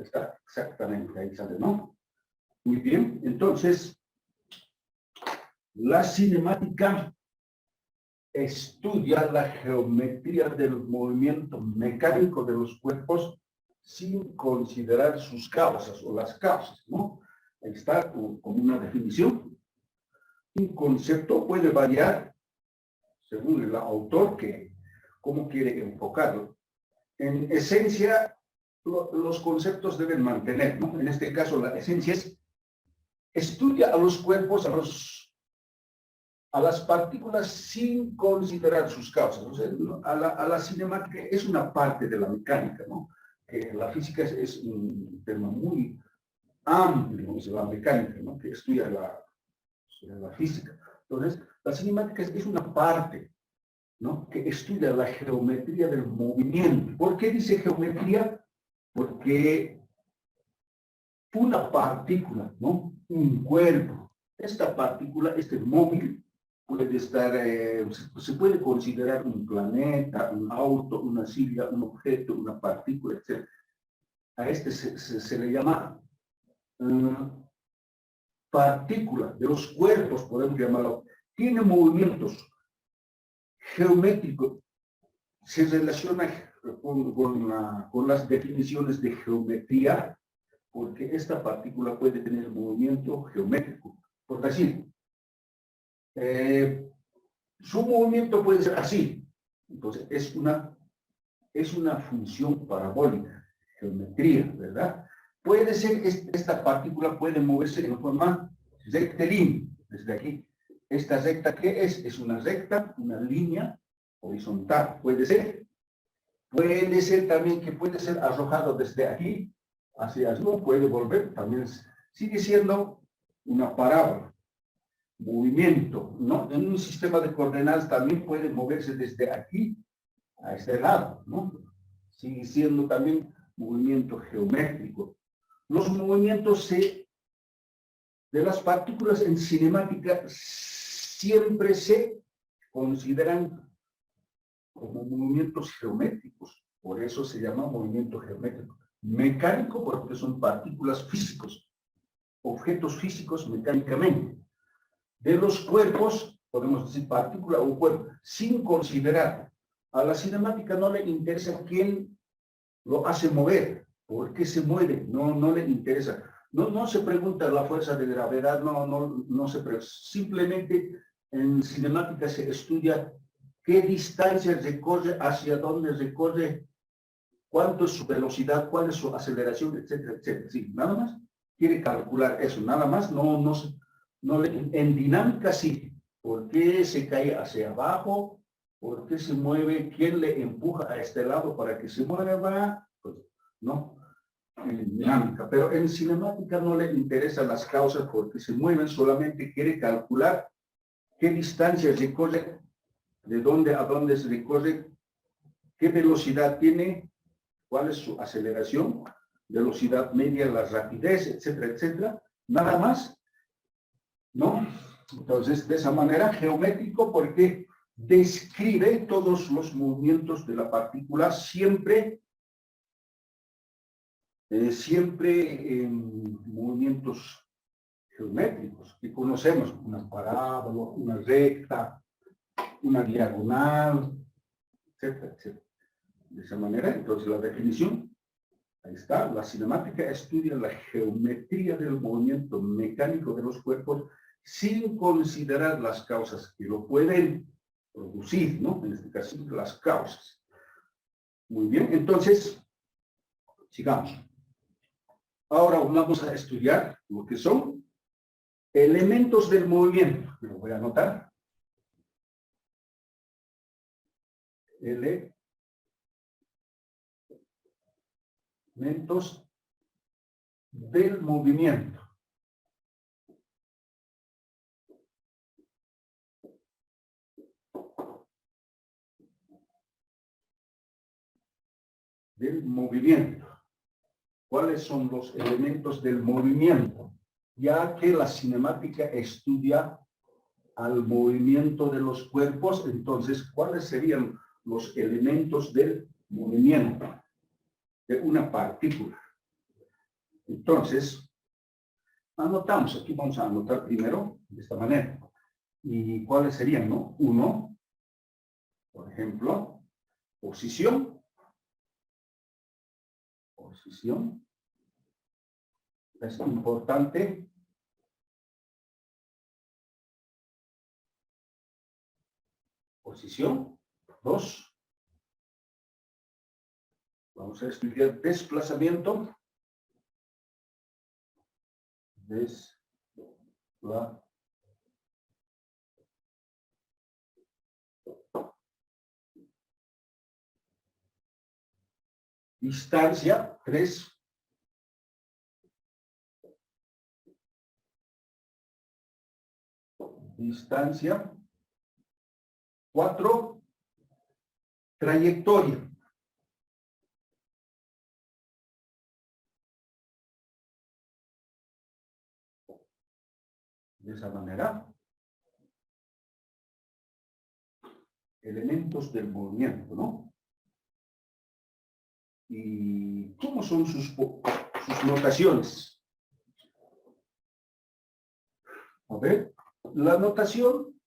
Está exactamente ahí sale, ¿no? Muy bien, entonces, la cinemática estudia la geometría del movimiento mecánico de los cuerpos sin considerar sus causas o las causas, ¿no? Ahí está como una definición. Un concepto puede variar según el autor que cómo quiere enfocarlo. En esencia, los conceptos deben mantener, ¿no? En este caso, la esencia es estudia a los cuerpos, a las partículas sin considerar sus causas. O sea, a la cinemática es una parte de la mecánica, ¿no? Que la física es un tema muy amplio, es la mecánica, ¿no? Que estudia la física. Entonces, la cinemática es una parte, ¿no? Que estudia la geometría del movimiento. ¿Por qué dice geometría? Porque una partícula, ¿no? Un cuerpo, esta partícula, este móvil, puede estar, se puede considerar un planeta, un auto, una silla, un objeto, una partícula, etc. A este se le llama partícula de los cuerpos, podemos llamarlo. Tiene movimientos geométricos, se relaciona con las definiciones de geometría, porque esta partícula puede tener movimiento geométrico. Por decir, su movimiento puede ser así. Entonces, es una función parabólica, geometría, ¿verdad? Puede ser, esta partícula puede moverse en forma rectilínea, desde aquí. ¿Esta recta qué es? Es una recta, una línea horizontal. Puede ser. Puede ser también que puede ser arrojado desde aquí hacia arriba, puede volver, también sigue siendo una parábola. Movimiento, ¿no? En un sistema de coordenadas también puede moverse desde aquí a este lado, ¿no? Sigue siendo también movimiento geométrico. Los movimientos de las partículas en cinemática siempre se consideran como movimientos geométricos, por eso se llama movimiento geométrico. Mecánico porque son partículas físicos, objetos físicos mecánicamente. De los cuerpos, podemos decir partícula o cuerpo, sin considerar. A la cinemática no le interesa quién lo hace mover, por qué se mueve, no le interesa. No se pregunta la fuerza de gravedad, no se pregunta. Simplemente en cinemática se estudia qué distancia recorre, hacia dónde recorre, cuánto es su velocidad, cuál es su aceleración, etcétera, etcétera. Sí, nada más quiere calcular eso, nada más, en dinámica sí. ¿Por qué se cae hacia abajo? ¿Por qué se mueve? ¿Quién le empuja a este lado para que se mueva? Pues no, en dinámica. Pero en cinemática no le interesan las causas porque se mueven, solamente quiere calcular qué distancia recorre, de dónde a dónde se recorre, qué velocidad tiene, cuál es su aceleración, velocidad media, la rapidez, etcétera, etcétera. Nada más, ¿no? Entonces, de esa manera, geométrico, porque describe todos los movimientos de la partícula siempre en movimientos geométricos que conocemos, una parábola, una recta, una diagonal, etcétera, etcétera. De esa manera, entonces la definición, ahí está, la cinemática estudia la geometría del movimiento mecánico de los cuerpos sin considerar las causas que lo pueden producir, ¿no? En este caso, las causas. Muy bien, entonces, sigamos. Ahora vamos a estudiar lo que son elementos del movimiento. Me lo voy a anotar. Elementos del movimiento. Del movimiento. ¿Cuáles son los elementos del movimiento? Ya que la cinemática estudia al movimiento de los cuerpos, entonces, ¿cuáles serían los elementos del movimiento de una partícula? Entonces, anotamos. Aquí vamos a anotar primero de esta manera. ¿Y cuáles serían, no? 1, por ejemplo, posición. Posición. Es importante. Posición. 2. Vamos a estudiar desplazamiento. Distancia. 3. Distancia. 4. Trayectoria. De esa manera. Elementos del movimiento, ¿no? ¿Y cómo son sus notaciones? A ver, la notación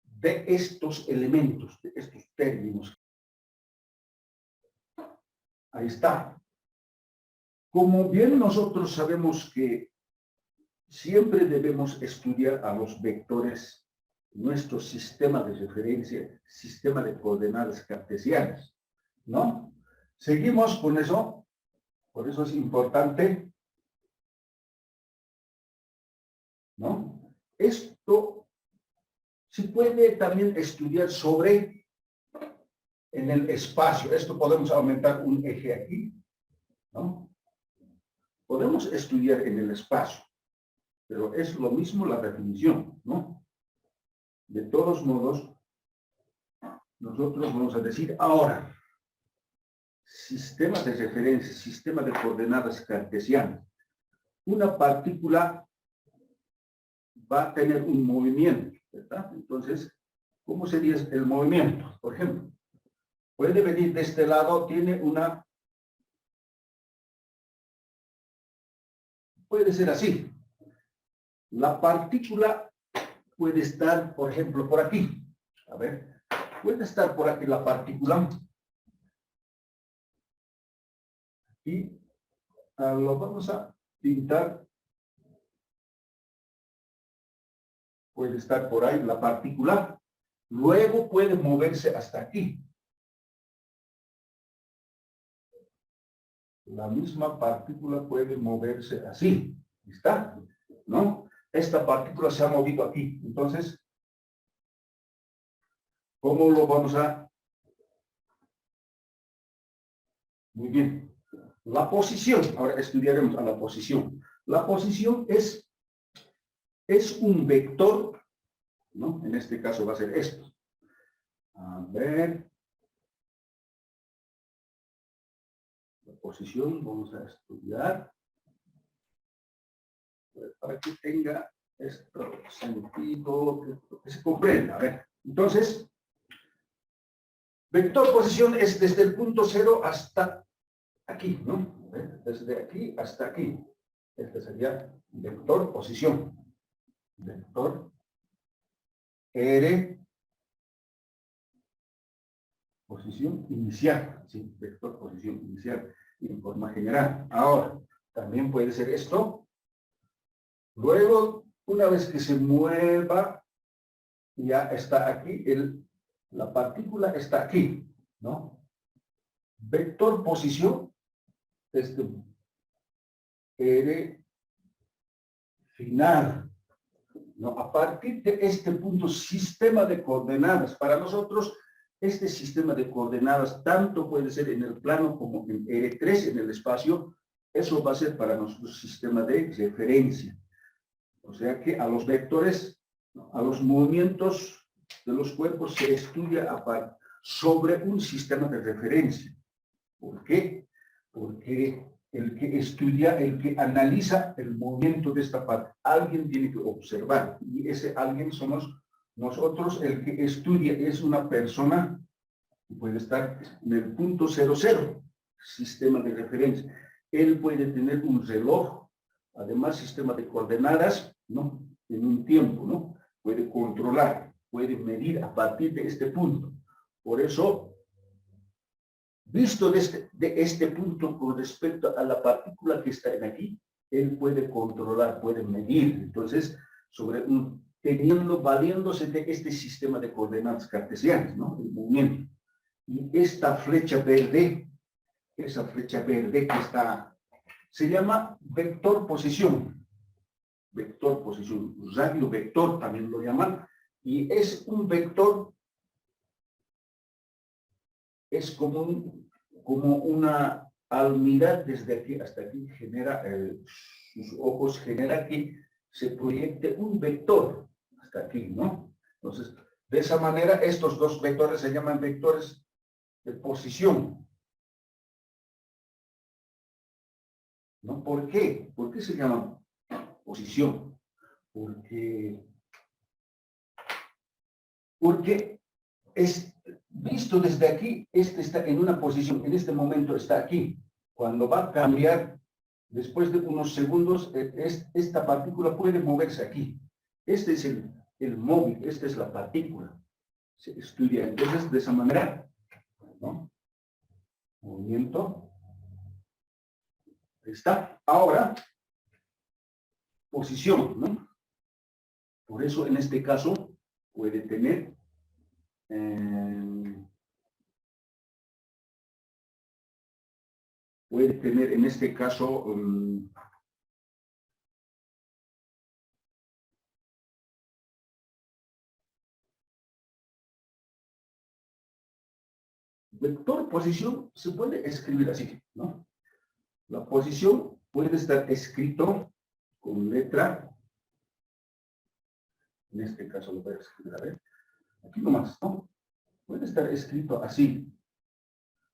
de estos elementos, de estos términos. Ahí está. Como bien nosotros sabemos que siempre debemos estudiar a los vectores, nuestro sistema de referencia, sistema de coordenadas cartesianas, ¿no? Seguimos con eso, por eso es importante, ¿no? Esto se puede también estudiar sobre en el espacio. Esto podemos aumentar un eje aquí, ¿no? Podemos estudiar en el espacio, pero es lo mismo la definición, ¿no? De todos modos, nosotros vamos a decir ahora, sistema de referencia, sistema de coordenadas cartesianas. Una partícula va a tener un movimiento, ¿verdad? Entonces, ¿cómo sería el movimiento? Por ejemplo, puede venir de este lado, tiene una... Puede ser así. La partícula puede estar, por ejemplo, por aquí. A ver, puede estar por aquí la partícula. Y lo vamos a pintar. Puede estar por ahí la partícula. Luego puede moverse hasta aquí. La misma partícula puede moverse así. ¿Está? ¿No? Esta partícula se ha movido aquí. Entonces, ¿cómo lo vamos a...? Muy bien. La posición. Ahora estudiaremos a la posición. La posición es un vector, ¿no? En este caso va a ser esto. A ver. La posición vamos a estudiar. Para que tenga esto sentido, que se comprenda. A ver, entonces, vector posición es desde el punto 0 hasta aquí, ¿no? Desde aquí hasta aquí. Este sería vector posición. Vector R posición inicial. Sí, vector posición inicial en forma general. Ahora, también puede ser esto. Luego, una vez que se mueva, ya está aquí, la partícula está aquí, ¿no? Vector posición, R final, ¿no? A partir de este punto, sistema de coordenadas. Para nosotros, este sistema de coordenadas tanto puede ser en el plano como en R3, en el espacio. Eso va a ser para nosotros sistema de referencia. O sea que a los vectores, a los movimientos de los cuerpos se estudia sobre un sistema de referencia. ¿Por qué? Porque el que estudia, el que analiza el movimiento de esta parte, alguien tiene que observar. Y ese alguien somos nosotros. El que estudia es una persona que puede estar en el punto 00, sistema de referencia. Él puede tener un reloj, además sistema de coordenadas, ¿no? En un tiempo, ¿no? Puede controlar, puede medir a partir de este punto. Por eso, visto de este punto con respecto a la partícula que está en aquí, él puede controlar, puede medir. Entonces, valiéndose de este sistema de coordenadas cartesianas, ¿no? El movimiento. Y esta flecha verde, esa flecha verde que está, se llama vector posición. Vector posición, radio vector también lo llaman. Y es un vector, es como una, al mirar desde aquí hasta aquí, genera, sus ojos genera que se proyecte un vector hasta aquí, ¿no? Entonces, de esa manera, estos dos vectores se llaman vectores de posición. ¿No? ¿Por qué? ¿Por qué se llaman posición? Porque es visto desde aquí, este está en una posición, en este momento está aquí. Cuando va a cambiar, después de unos segundos, esta partícula puede moverse aquí. Este es el móvil, esta es la partícula. Se estudia entonces de esa manera, ¿no? Movimiento. Ahí está. Ahora, posición, ¿no? Por eso en este caso puede tener en este caso vector posición se puede escribir así, ¿no? La posición puede estar escrito con letra, en este caso lo voy a escribir, a ver, aquí nomás, ¿no? Puede estar escrito así.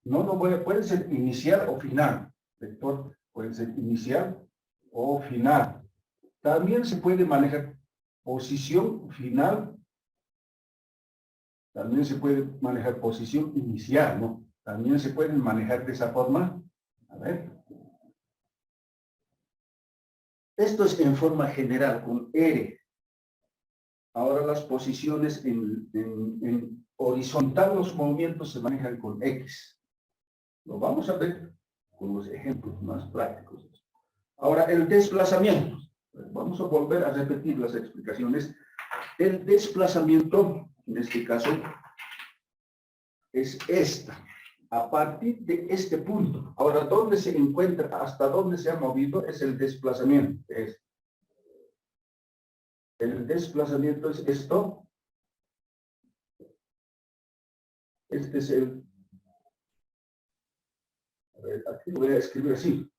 No lo puede ser inicial o final. Vector puede ser inicial o final. También se puede manejar posición final. También se puede manejar posición inicial, ¿no? También se pueden manejar de esa forma. A ver. Esto es en forma general, con R. Ahora las posiciones en horizontal, los movimientos se manejan con X. Lo vamos a ver con los ejemplos más prácticos. Ahora, el desplazamiento. Vamos a volver a repetir las explicaciones. El desplazamiento, en este caso, es esta. A partir de este punto. Ahora, ¿dónde se encuentra? ¿Hasta dónde se ha movido? Es el desplazamiento. El desplazamiento es esto. Este es el... A ver, aquí lo voy a escribir así.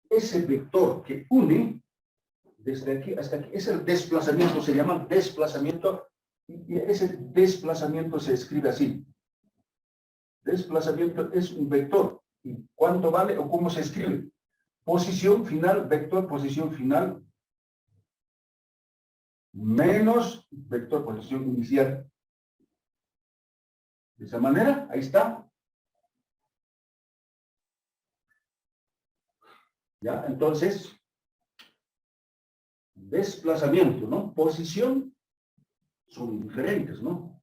Ese vector que une desde aquí hasta aquí es el desplazamiento, se llama desplazamiento, y ese desplazamiento se escribe así. Desplazamiento es un vector. ¿Y cuánto vale o cómo se escribe? Posición final, vector, posición final, menos vector, posición inicial. De esa manera, ahí está. ¿Ya? Entonces, desplazamiento, ¿no? Posición son diferentes, ¿no?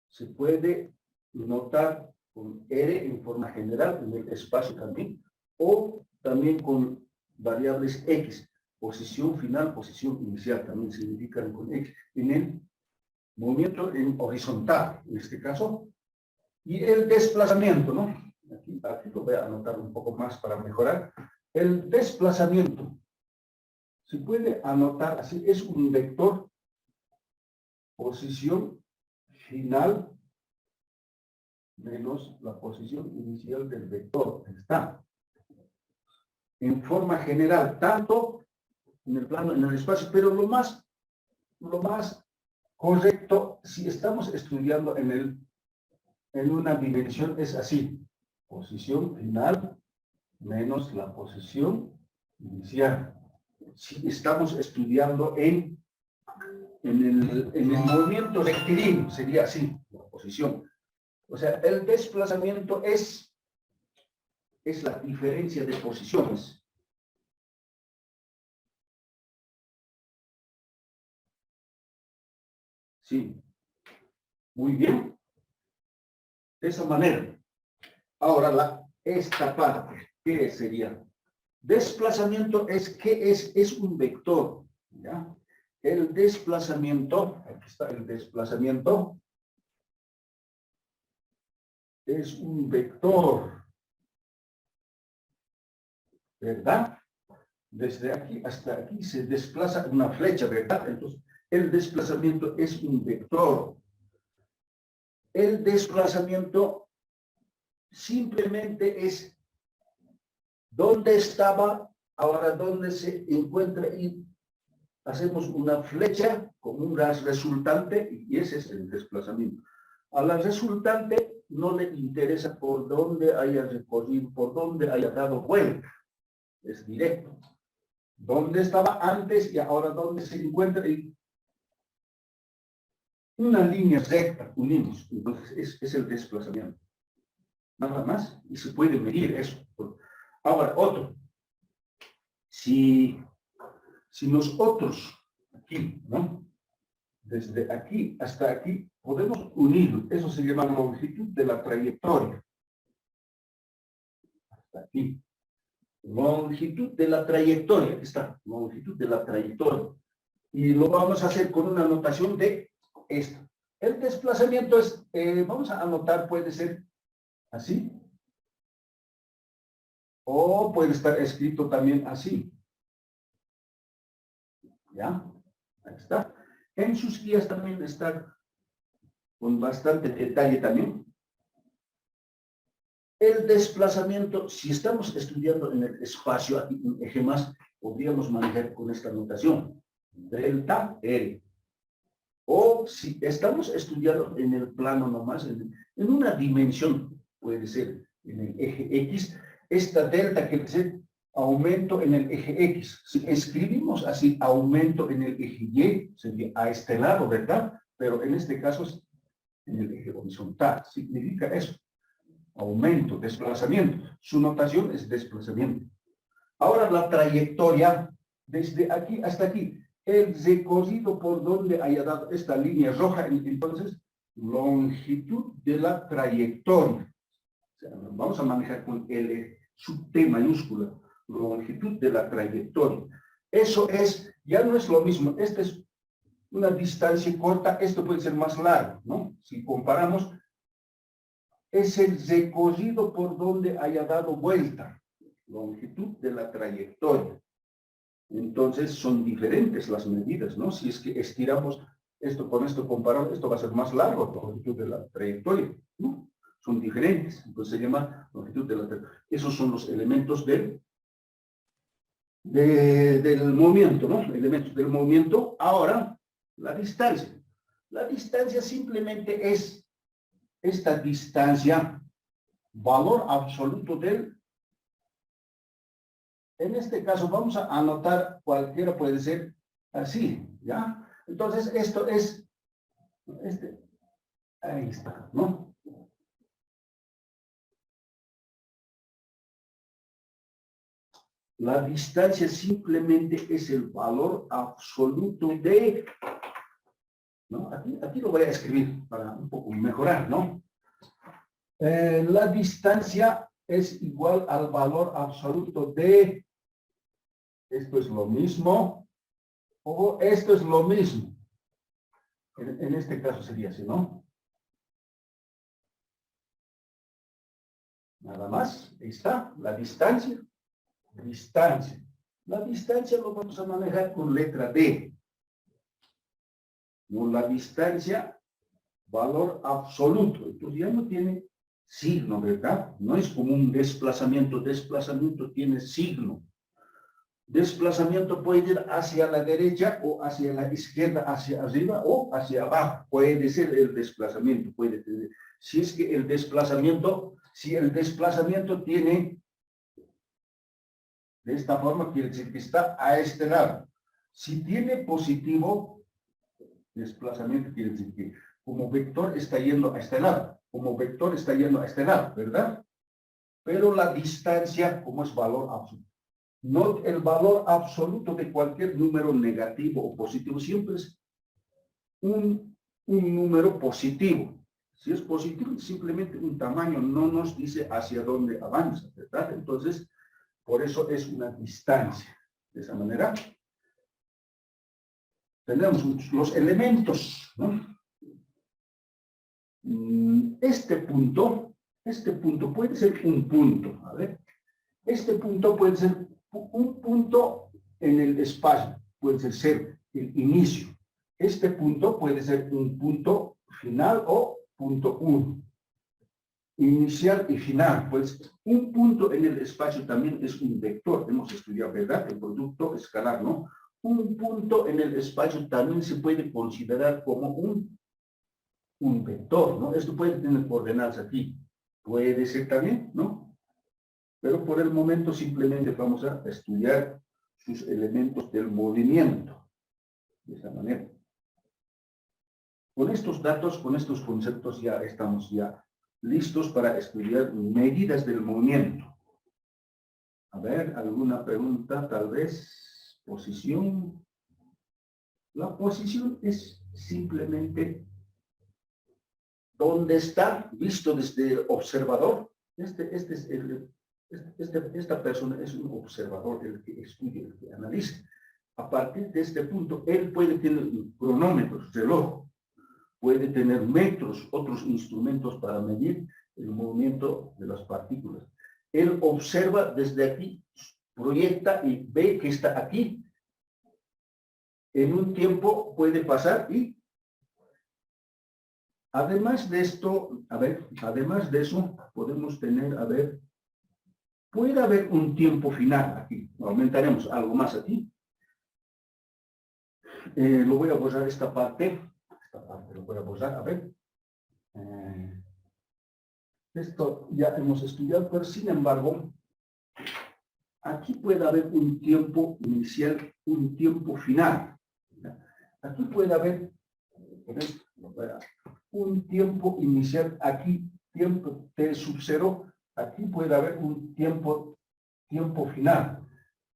Se puede notar con R en forma general, en el espacio también, o también con variables X. Posición final, posición inicial, también se indican con X. En el movimiento en horizontal, en este caso, y el desplazamiento, ¿no? Aquí lo voy a anotar un poco más para mejorar. El desplazamiento se puede anotar así, es un vector, posición final menos la posición inicial del vector. Está. En forma general, tanto en el plano, en el espacio, pero lo más correcto, si estamos estudiando en una dimensión, es así. Posición final menos la posición inicial. Si estamos estudiando en el movimiento rectilíneo, sería así, la posición. O sea, el desplazamiento es es la diferencia de posiciones. Sí, muy bien. De esa manera. Ahora, esta parte, ¿qué sería? Desplazamiento es un vector, ¿ya? El desplazamiento, aquí está el desplazamiento, es un vector, ¿verdad? Desde aquí hasta aquí se desplaza una flecha, ¿verdad? Entonces, el desplazamiento es un vector. El desplazamiento simplemente es dónde estaba, ahora dónde se encuentra y hacemos una flecha con un gas resultante y ese es el desplazamiento. A la resultante no le interesa por dónde haya recorrido, por dónde haya dado vuelta. Es directo. ¿Dónde estaba antes y ahora dónde se encuentra? Y una línea recta unimos. Entonces es el desplazamiento. Nada más. Y se puede medir eso. Ahora, otro. Si nosotros aquí, ¿no? Desde aquí hasta aquí podemos unir. Eso se llama longitud de la trayectoria. Hasta aquí. Longitud de la trayectoria. Aquí está. Longitud de la trayectoria. Y lo vamos a hacer con una notación de esto. El desplazamiento es, vamos a anotar, puede ser así. O puede estar escrito también así. ¿Ya? Ahí está. En sus guías también está con bastante detalle también. El desplazamiento, si estamos estudiando en el espacio, aquí un eje más, podríamos manejar con esta notación. Delta R. O si estamos estudiando en el plano nomás, en una dimensión, puede ser en el eje X, esta delta quiere decir aumento en el eje X. Si escribimos así, aumento en el eje Y, sería a este lado, ¿verdad? Pero en este caso es en el eje horizontal. Significa eso. Aumento, desplazamiento. Su notación es desplazamiento. Ahora la trayectoria, desde aquí hasta aquí, el recorrido por donde haya dado esta línea roja, entonces, longitud de la trayectoria. O sea, vamos a manejar con L sub T mayúscula, longitud de la trayectoria. Eso es, ya no es lo mismo, esta es una distancia corta, esto puede ser más largo, ¿no? Si comparamos, es el recorrido por donde haya dado vuelta, longitud de la trayectoria. Entonces son diferentes las medidas, ¿no? Si es que estiramos esto con esto comparado, esto va a ser más largo, la longitud de la trayectoria, ¿no? Son diferentes, entonces se llama longitud de la trayectoria. Esos son los elementos del movimiento, ¿no? Elementos del movimiento. Ahora, la distancia. La distancia simplemente es esta distancia, valor absoluto del. En este caso vamos a anotar, cualquiera puede ser así, ¿ya? Entonces esto es, ahí está, ¿no? La distancia simplemente es el valor absoluto de, ¿no? Aquí lo voy a escribir para un poco mejorar, ¿no? La distancia es igual al valor absoluto de, esto es lo mismo, o esto es lo mismo. En este caso sería así, ¿no? Nada más, ahí está, la distancia. Distancia. La distancia lo vamos a manejar con letra D. No, la distancia, valor absoluto. Entonces ya no tiene signo, ¿verdad? No es como un desplazamiento. Desplazamiento tiene signo. Desplazamiento puede ir hacia la derecha o hacia la izquierda, hacia arriba o hacia abajo. Puede ser el desplazamiento. Puede tener. Si es que el desplazamiento, si el desplazamiento tiene de esta forma, quiere decir que está a este lado. Si tiene positivo, desplazamiento quiere decir que como vector está yendo a este lado. Como vector está yendo a este lado, ¿verdad? pero la distancia como es valor absoluto. No el valor absoluto de cualquier número negativo o positivo, siempre es un número positivo. Si es positivo, simplemente un tamaño no nos dice hacia dónde avanza, ¿verdad? Entonces, por eso es una distancia. De esa manera, tenemos los elementos, ¿no? Este punto puede ser un punto, a ver. Este punto puede ser un punto en el espacio, puede ser el inicio. Este punto puede ser un punto final o punto 1. Inicial y final, pues un punto en el espacio también es un vector. Hemos estudiado, ¿verdad? El producto escalar, ¿no? Un punto en el espacio también se puede considerar como un vector, ¿no? Esto puede tener coordenadas aquí. Puede ser también, ¿no? Pero por el momento simplemente vamos a estudiar sus elementos del movimiento. De esa manera. Con estos datos, con estos conceptos ya estamos listos para estudiar medidas del movimiento. A ver, ¿alguna pregunta? Tal vez. Posición. La posición es simplemente dónde está, visto desde el observador. Esta persona es un observador, el que estudia, el que analiza. A partir de este punto, él puede tener cronómetros, reloj, puede tener metros, otros instrumentos para medir el movimiento de las partículas. Él observa desde aquí, proyecta y ve que está aquí. En un tiempo puede pasar y además de esto, a ver, además de eso, podemos tener, a ver, puede haber un tiempo final aquí. Aumentaremos algo más aquí. Lo voy a borrar esta parte lo voy a borrar, a ver. Esto ya hemos estudiado, pero sin embargo, aquí puede haber un tiempo inicial, un tiempo final. Aquí puede haber un tiempo inicial, aquí tiempo t sub 0, aquí puede haber un tiempo final.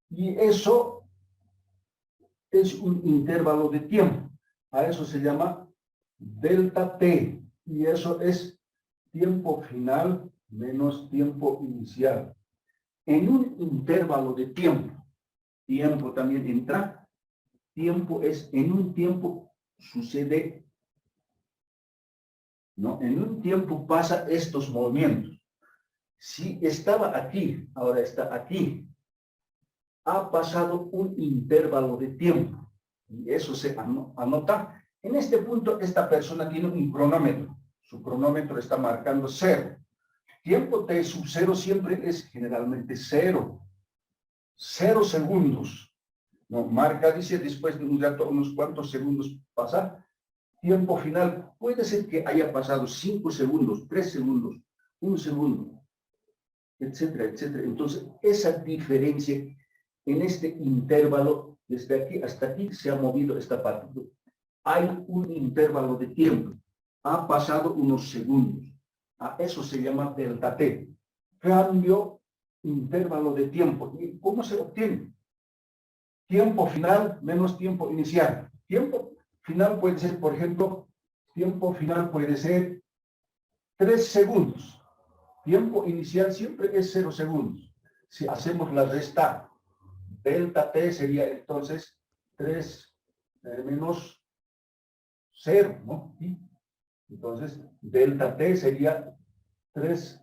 Y eso es un intervalo de tiempo. A eso se llama delta t. Y eso es tiempo final menos tiempo inicial. En un intervalo de tiempo también entra, tiempo es, en un tiempo sucede, ¿no? En un tiempo pasa estos movimientos. Si estaba aquí, ahora está aquí, ha pasado un intervalo de tiempo. Y eso se anota. En este punto, esta persona tiene un cronómetro. Su cronómetro está marcando 0. Tiempo t sub 0 siempre es generalmente 0. 0 segundos. No, marca, dice, después de un rato, unos cuantos segundos pasa. Tiempo final, puede ser que haya pasado 5 segundos, 3 segundos, 1 segundo, etcétera, etcétera. Entonces, esa diferencia en este intervalo, desde aquí hasta aquí, se ha movido esta partícula. Hay un intervalo de tiempo. Ha pasado unos segundos. A eso se llama delta t. Cambio, intervalo de tiempo. ¿Y cómo se obtiene? Tiempo final menos tiempo inicial. Tiempo final puede ser, por ejemplo, tiempo final puede ser 3 segundos. Tiempo inicial siempre es 0 segundos. Si hacemos la resta, delta t sería entonces 3 menos 0, ¿no? ¿Sí? Entonces, delta t sería 3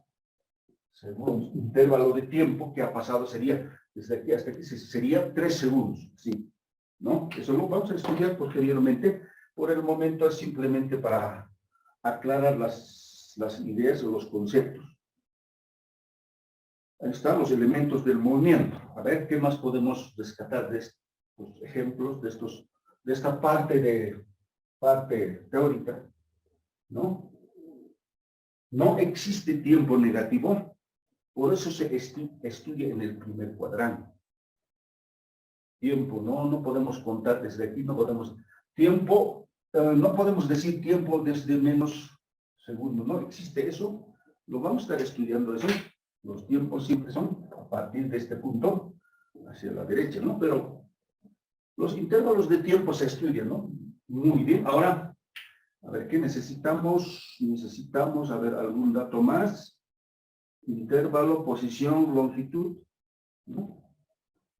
segundos. Intervalo de tiempo que ha pasado sería, desde aquí hasta aquí, sería 3 segundos. ¿Sí? ¿No? Eso lo vamos a estudiar posteriormente. Por el momento es simplemente para aclarar las ideas o los conceptos. Ahí están los elementos del movimiento. A ver qué más podemos rescatar de estos ejemplos, de esta parte teórica. ¿No? No existe tiempo negativo, por eso se estudia en el primer cuadrante. Tiempo, no podemos contar desde aquí, no podemos. Tiempo, no podemos decir tiempo desde menos segundos, no existe eso. Lo vamos a estar estudiando eso Los tiempos siempre son a partir de este punto hacia la derecha, ¿no? Pero los intervalos de tiempo se estudian, ¿no? Muy bien. Ahora, a ver, ¿qué necesitamos? Necesitamos, a ver, algún dato más. Intervalo, posición, longitud, ¿no?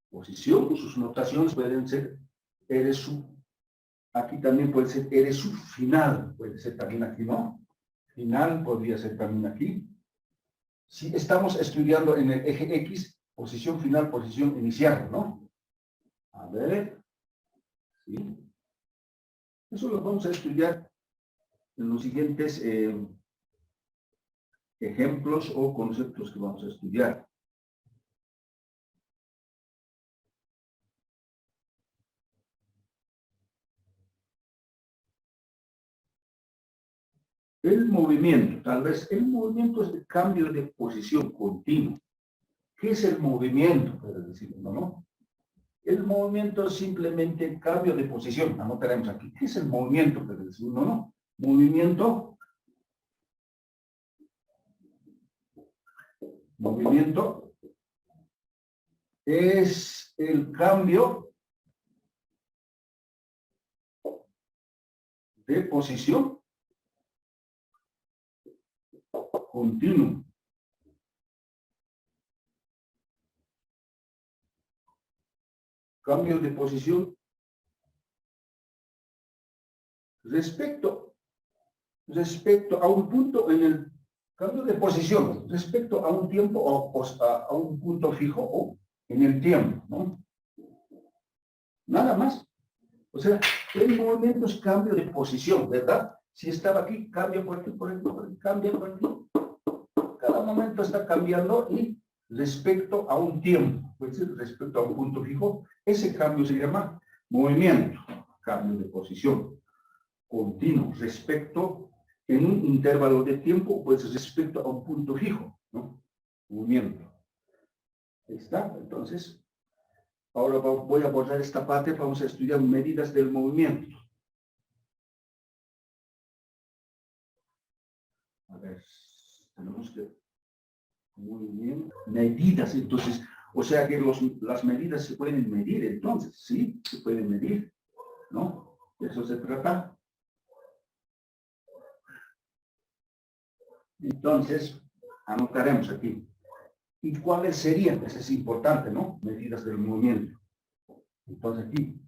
Posición, sus notaciones pueden ser R sub. Aquí también puede ser R sub final, puede ser también aquí, ¿no? Final podría ser también aquí. Si estamos estudiando en el eje X, posición final, posición inicial, ¿no? A ver. ¿Sí? Eso lo vamos a estudiar en los siguientes ejemplos o conceptos que vamos a estudiar. El movimiento, tal vez el movimiento es el cambio de posición continuo. ¿Qué es el movimiento? Puede decir uno, ¿no? El movimiento es simplemente el cambio de posición. Anotaremos aquí. ¿Qué es el movimiento? Puede decir uno, ¿no? Movimiento es el cambio de posición continuo. Cambio de posición respecto a un punto en el cambio de posición, respecto a un tiempo o a un punto fijo o en el tiempo, ¿no? Nada más. O sea, el movimiento es cambio de posición, ¿verdad? Si estaba aquí, cambia por aquí, cambia por aquí. Cada momento está cambiando y respecto a un tiempo, puede ser respecto a un punto fijo, ese cambio se llama movimiento, cambio de posición continuo, respecto en un intervalo de tiempo, pues respecto a un punto fijo, ¿no? Movimiento. Ahí está, entonces, ahora voy a borrar esta parte, vamos a estudiar medidas del movimiento. A ver, tenemos que... Muy bien. Medidas, entonces, o sea que las medidas se pueden medir, entonces, ¿sí? Se pueden medir, ¿no? De eso se trata. Entonces, anotaremos aquí. ¿Y cuáles serían? Eso es importante, ¿no? Medidas del movimiento. Entonces aquí,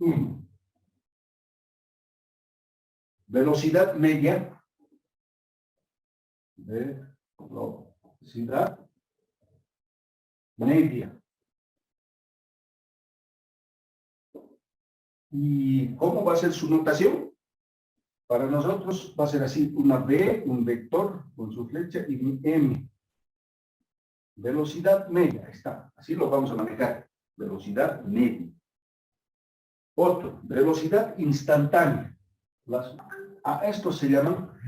velocidad media. Velocidad media. ¿Y cómo va a ser su notación? Para nosotros va a ser así, una B, un vector con su flecha y un M. Velocidad media, ahí está. Así lo vamos a manejar. Velocidad media. Otro, velocidad instantánea. A esto se llaman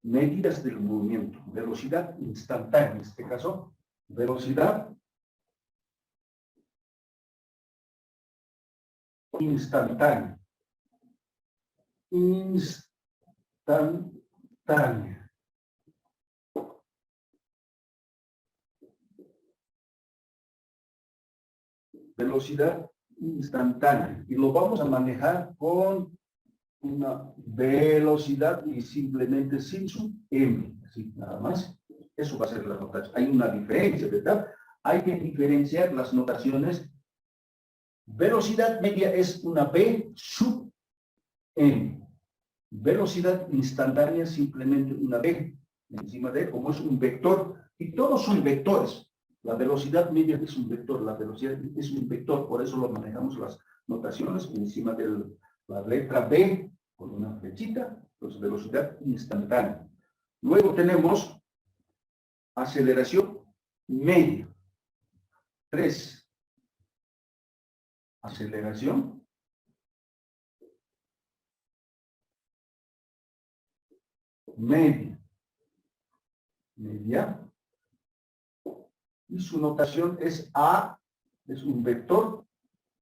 medidas del movimiento. Velocidad instantánea, en este caso, velocidad instantánea. Instantánea. Velocidad instantánea. Y lo vamos a manejar con una velocidad y simplemente sin su M. Así, nada más. Eso va a ser la notación. Hay una diferencia, ¿verdad? Hay que diferenciar las notaciones. Velocidad media es una B sub M. Velocidad instantánea simplemente una B encima de, como es un vector, y todos son vectores. La velocidad media es un vector, la velocidad es un vector, por eso lo manejamos las notaciones encima de la letra B con una flechita, pues velocidad instantánea. Luego tenemos aceleración media. 3. Aceleración media. Y su notación es A, es un vector,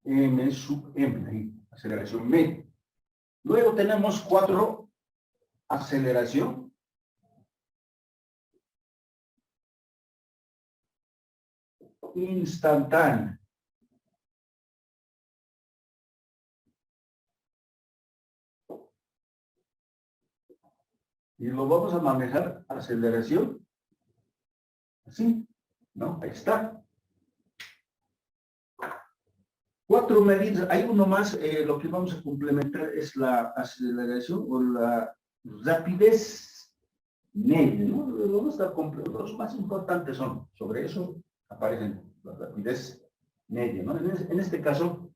M sub M, ahí, aceleración media. Luego tenemos 4, aceleración pero instantánea. Y lo vamos a manejar aceleración. Así, ¿no? Ahí está. 4 medidas. Hay uno más. Lo que vamos a complementar es la aceleración o la rapidez media, ¿no? Vamos a estar los más importantes son. Sobre eso aparecen la rapidez media, ¿no? En este caso,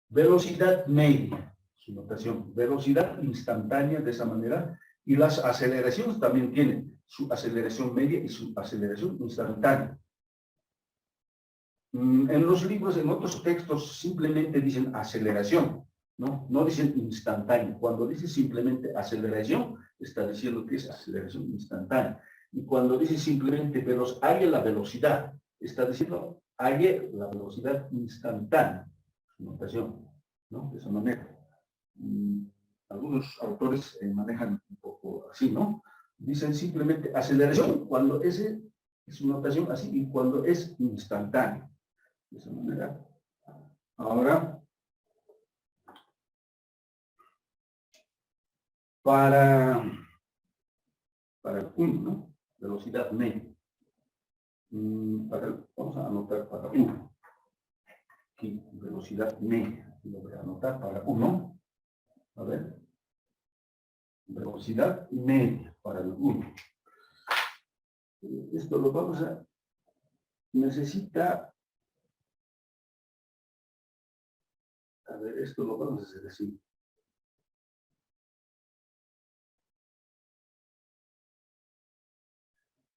velocidad media, su notación. Velocidad instantánea de esa manera. Y las aceleraciones también tienen su aceleración media y su aceleración instantánea. En los libros, en otros textos, simplemente dicen aceleración, ¿no? No dicen instantáneo. Cuando dice simplemente aceleración, está diciendo que es aceleración instantánea. Y cuando dice simplemente halle la velocidad, está diciendo halle la velocidad instantánea. Su notación, ¿no? De esa manera. Algunos autores manejan un poco así, ¿no? Dicen simplemente aceleración cuando ese es una notación así y cuando es instantáneo. De esa manera. Ahora, para el 1, ¿no? Velocidad media. Vamos a anotar para 1. Aquí, velocidad media. Lo voy a anotar para 1. A ver. Velocidad media para el 1. Esto lo vamos a... Necesita... A ver, esto lo vamos a hacer así.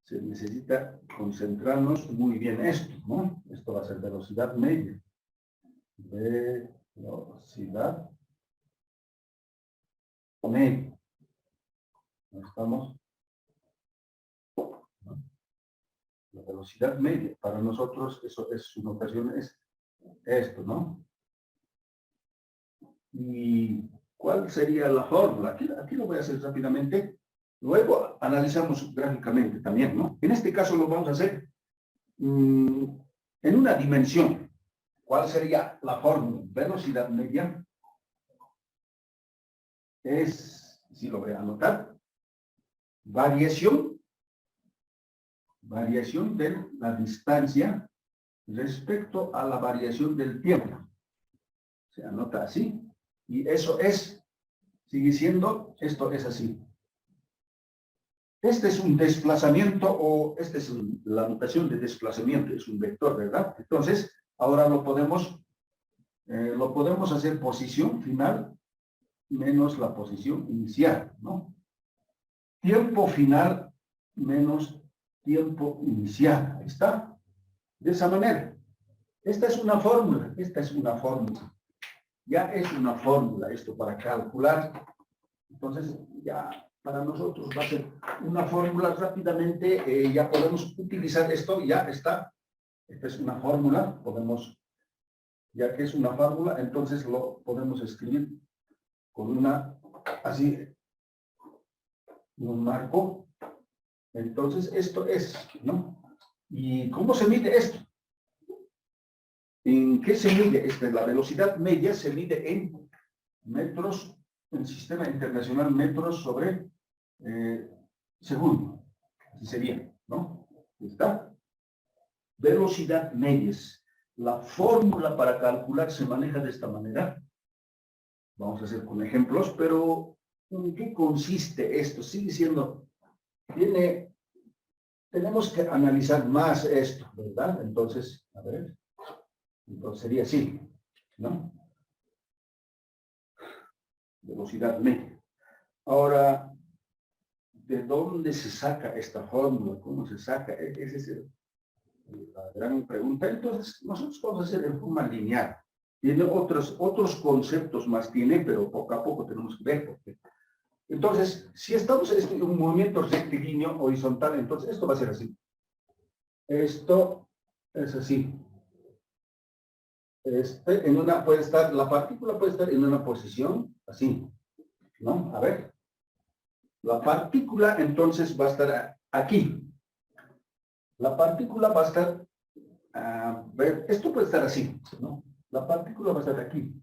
Se necesita concentrarnos muy bien esto, ¿no? Esto va a ser velocidad media. Velocidad media. Estamos. La velocidad media. Para nosotros, eso es su notación, es esto, ¿no? ¿Y cuál sería la fórmula? Aquí lo voy a hacer rápidamente. Luego analizamos gráficamente también, ¿no? En este caso lo vamos a hacer en una dimensión. ¿Cuál sería la fórmula? Velocidad media es, si lo voy a anotar, variación de la distancia respecto a la variación del tiempo. Se anota así. Y eso sigue siendo, esto es así. Este es un desplazamiento o esta es la notación de desplazamiento, es un vector, ¿verdad? Entonces, ahora lo podemos hacer posición final menos la posición inicial, ¿no? Tiempo final menos tiempo inicial. Ahí está. De esa manera. Esta es una fórmula. Ya es una fórmula esto para calcular. Entonces, ya para nosotros va a ser una fórmula rápidamente. Ya podemos utilizar esto. Ya está. Esta es una fórmula. Ya que es una fórmula, entonces lo podemos escribir con así, un marco. Entonces, esto es, ¿no? ¿Y cómo se mide esto? ¿En qué se mide? La velocidad media se mide en metros, en sistema internacional, metros sobre segundo. Así sería, ¿no? ¿Está? Velocidad media. La fórmula para calcular se maneja de esta manera. Vamos a hacer con ejemplos, pero ¿en qué consiste esto? Sigue siendo, tenemos que analizar más esto, ¿verdad? Entonces, a ver, entonces sería así, ¿no? Velocidad media. Ahora, ¿de dónde se saca esta fórmula? ¿Cómo se saca? Esa es la gran pregunta. Entonces, nosotros vamos a hacer en forma lineal. Tiene otros conceptos más, pero poco a poco tenemos que ver. Entonces, si estamos en un movimiento rectilíneo horizontal, entonces esto va a ser así. Esto es así. La partícula puede estar en una posición así, ¿no? A ver. La partícula entonces va a estar aquí. La partícula va a estar A ver, esto puede estar así, ¿no? La partícula va a estar aquí.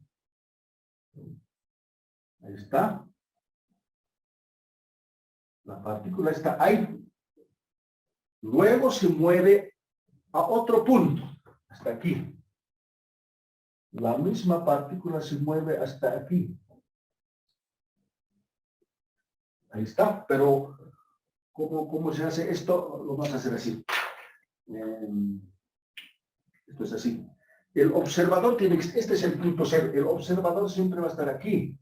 Ahí está. La partícula está ahí. Luego se mueve a otro punto, hasta aquí. La misma partícula se mueve hasta aquí. Ahí está, pero ¿cómo se hace esto? Lo vamos a hacer así. Esto es así. El observador tiene que, este es el punto cero. El observador siempre va a estar aquí.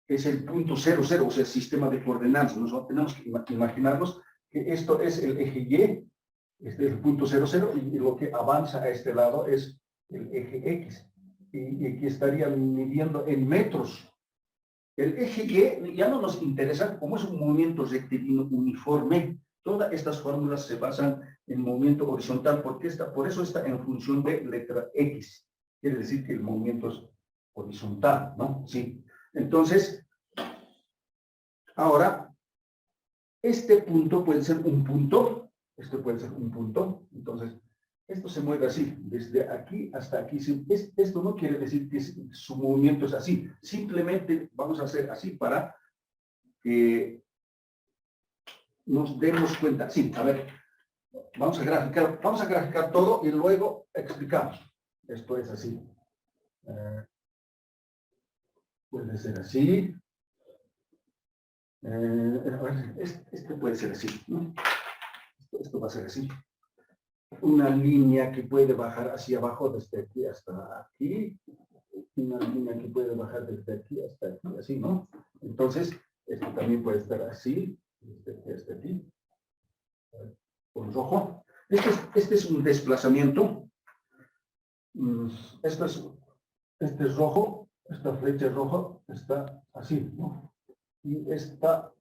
Es el punto 0, 0, o sea, el sistema de coordenadas. Nosotros tenemos que imaginarnos que esto es el eje Y, este es el punto 0, 0, y lo que avanza a este lado es el eje X. Y aquí estarían midiendo en metros. El eje Y ya no nos interesa, como es un movimiento rectilíneo uniforme. Todas estas fórmulas se basan en movimiento horizontal, porque por eso está en función de letra X. Quiere decir que el movimiento es horizontal, ¿no? Sí. Entonces, ahora, este punto puede ser un punto, esto puede ser un punto, entonces, esto se mueve así, desde aquí hasta aquí. Esto no quiere decir que su movimiento es así, simplemente vamos a hacer así para que nos demos cuenta. Sí, a ver, vamos a graficar todo y luego explicamos. Esto es así. Puede ser así. Este puede ser así, ¿no? Esto va a ser así. Una línea que puede bajar hacia abajo desde aquí hasta aquí. Una línea que puede bajar desde aquí hasta aquí, así, ¿no? Entonces, esto también puede estar así, desde aquí hasta aquí. Con rojo. Este es un desplazamiento. Este es rojo. Esta flecha roja está así, ¿no? Y esta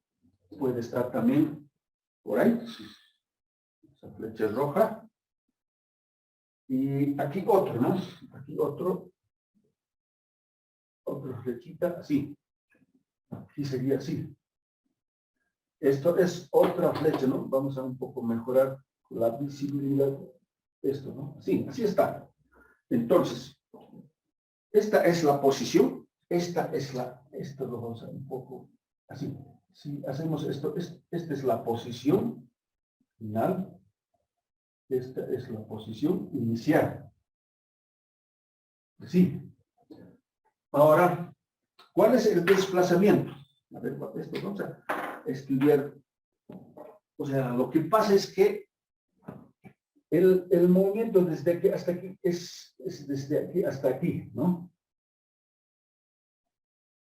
puede estar también por ahí. Esa flecha es roja. Y aquí otro, ¿no? Aquí otra flechita así. Aquí sería así. Esto es otra flecha, ¿no? Vamos a un poco mejorar la visibilidad. Esto, ¿no? Sí, así está. Entonces, esta es la posición. Esto lo vamos a un poco así. Si hacemos esto, esta es la posición final. Esta es la posición inicial. Sí. Ahora, ¿cuál es el desplazamiento? A ver, esto vamos a estudiar. O sea, lo que pasa es que el movimiento desde aquí hasta aquí es desde aquí hasta aquí, ¿no?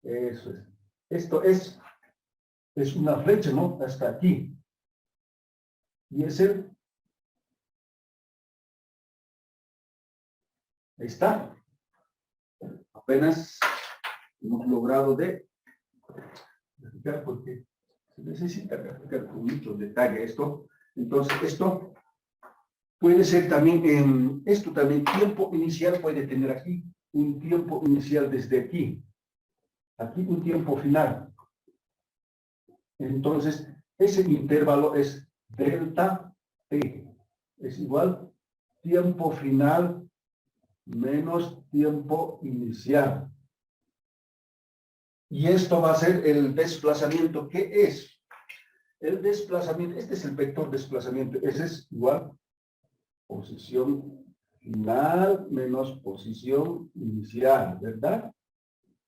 Eso es. Esto es una flecha, ¿no? Hasta aquí. Y es ahí está. Apenas hemos logrado de graficar porque se necesita graficar con mucho detalle esto. Entonces, esto puede ser también, esto también, tiempo inicial puede tener aquí, un tiempo inicial desde aquí. Aquí un tiempo final. Entonces, ese intervalo es delta T. Es igual tiempo final menos tiempo inicial. Y esto va a ser el desplazamiento. ¿Qué es? El desplazamiento, este es el vector desplazamiento. Ese es igual posición final menos posición inicial, ¿verdad?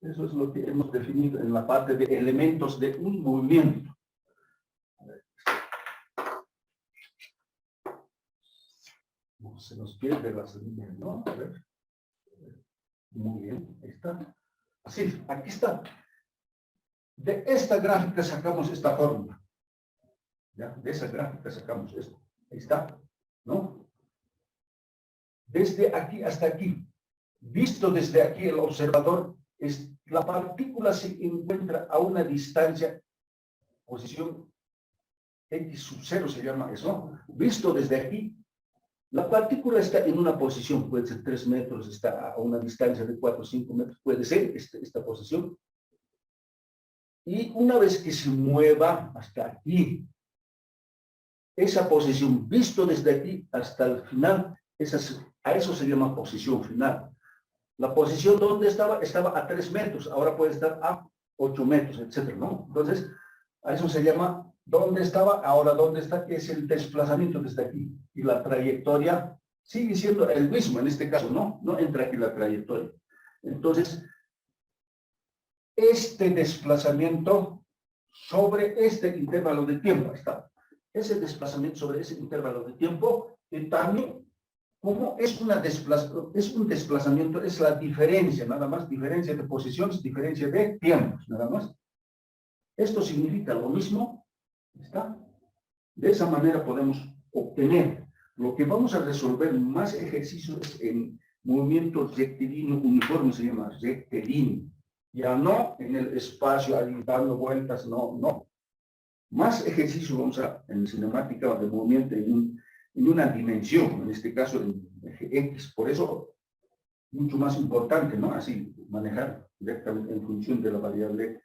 Eso es lo que hemos definido en la parte de elementos de un movimiento. No se nos pierde las líneas, ¿no? A ver. Muy bien, ahí está. Así, aquí está. De esta gráfica sacamos esta fórmula. ¿Ya? De esa gráfica sacamos esto. Ahí está, ¿no? Desde aquí hasta aquí. Visto desde aquí el observador, la partícula se encuentra a una distancia, posición X sub 0 se llama eso. Visto desde aquí, la partícula está en una posición, puede ser 3 metros, está a una distancia de 4 o 5 metros, puede ser esta posición. Y una vez que se mueva hasta aquí, esa posición, visto desde aquí hasta el final, a eso se llama posición final. La posición donde estaba a 3 metros, ahora puede estar a 8 metros, etcétera, ¿no? Entonces, a eso se llama dónde estaba, ahora dónde está, es el desplazamiento desde aquí. Y la trayectoria sigue siendo el mismo, en este caso, ¿no? No entra aquí la trayectoria. Entonces, este desplazamiento sobre este intervalo de tiempo, está. Ese desplazamiento sobre ese intervalo de tiempo, también, como es un desplazamiento, es la diferencia, nada más, diferencia de posiciones, diferencia de tiempos, nada más. Esto significa lo mismo, ¿está? De esa manera podemos obtener. Lo que vamos a resolver más ejercicios en movimiento rectilíneo uniforme, se llama rectilíneo. Ya no en el espacio ahí dando vueltas, no. Más ejercicio vamos a, en cinemática de movimiento en una dimensión, en este caso en eje X. Por eso, mucho más importante, ¿no? Así, manejar directamente en función de la variable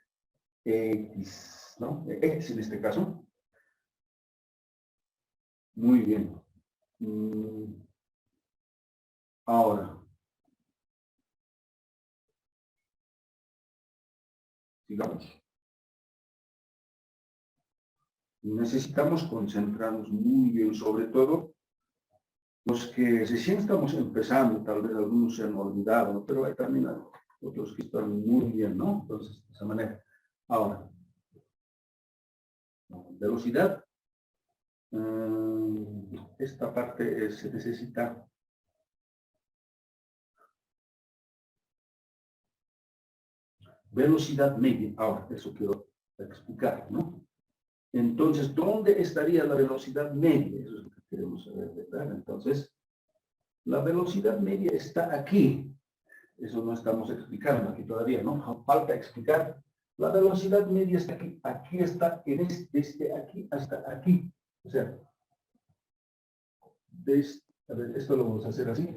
X, ¿no? X en este caso. Muy bien. Ahora, sigamos. Necesitamos concentrarnos muy bien, sobre todo los que recién estamos empezando, tal vez algunos se han olvidado, pero hay también otros que están muy bien, ¿no? Entonces, de esa manera. Ahora, velocidad. Esta parte se necesita velocidad media. Ahora, eso quiero explicar, ¿no? Entonces, ¿dónde estaría la velocidad media? Eso es lo que queremos saber, ¿verdad? Entonces, la velocidad media está aquí. Eso no estamos explicando aquí todavía, ¿no? Falta explicar. La velocidad media está aquí. Aquí está, desde aquí hasta aquí. O sea, a ver, esto lo vamos a hacer así.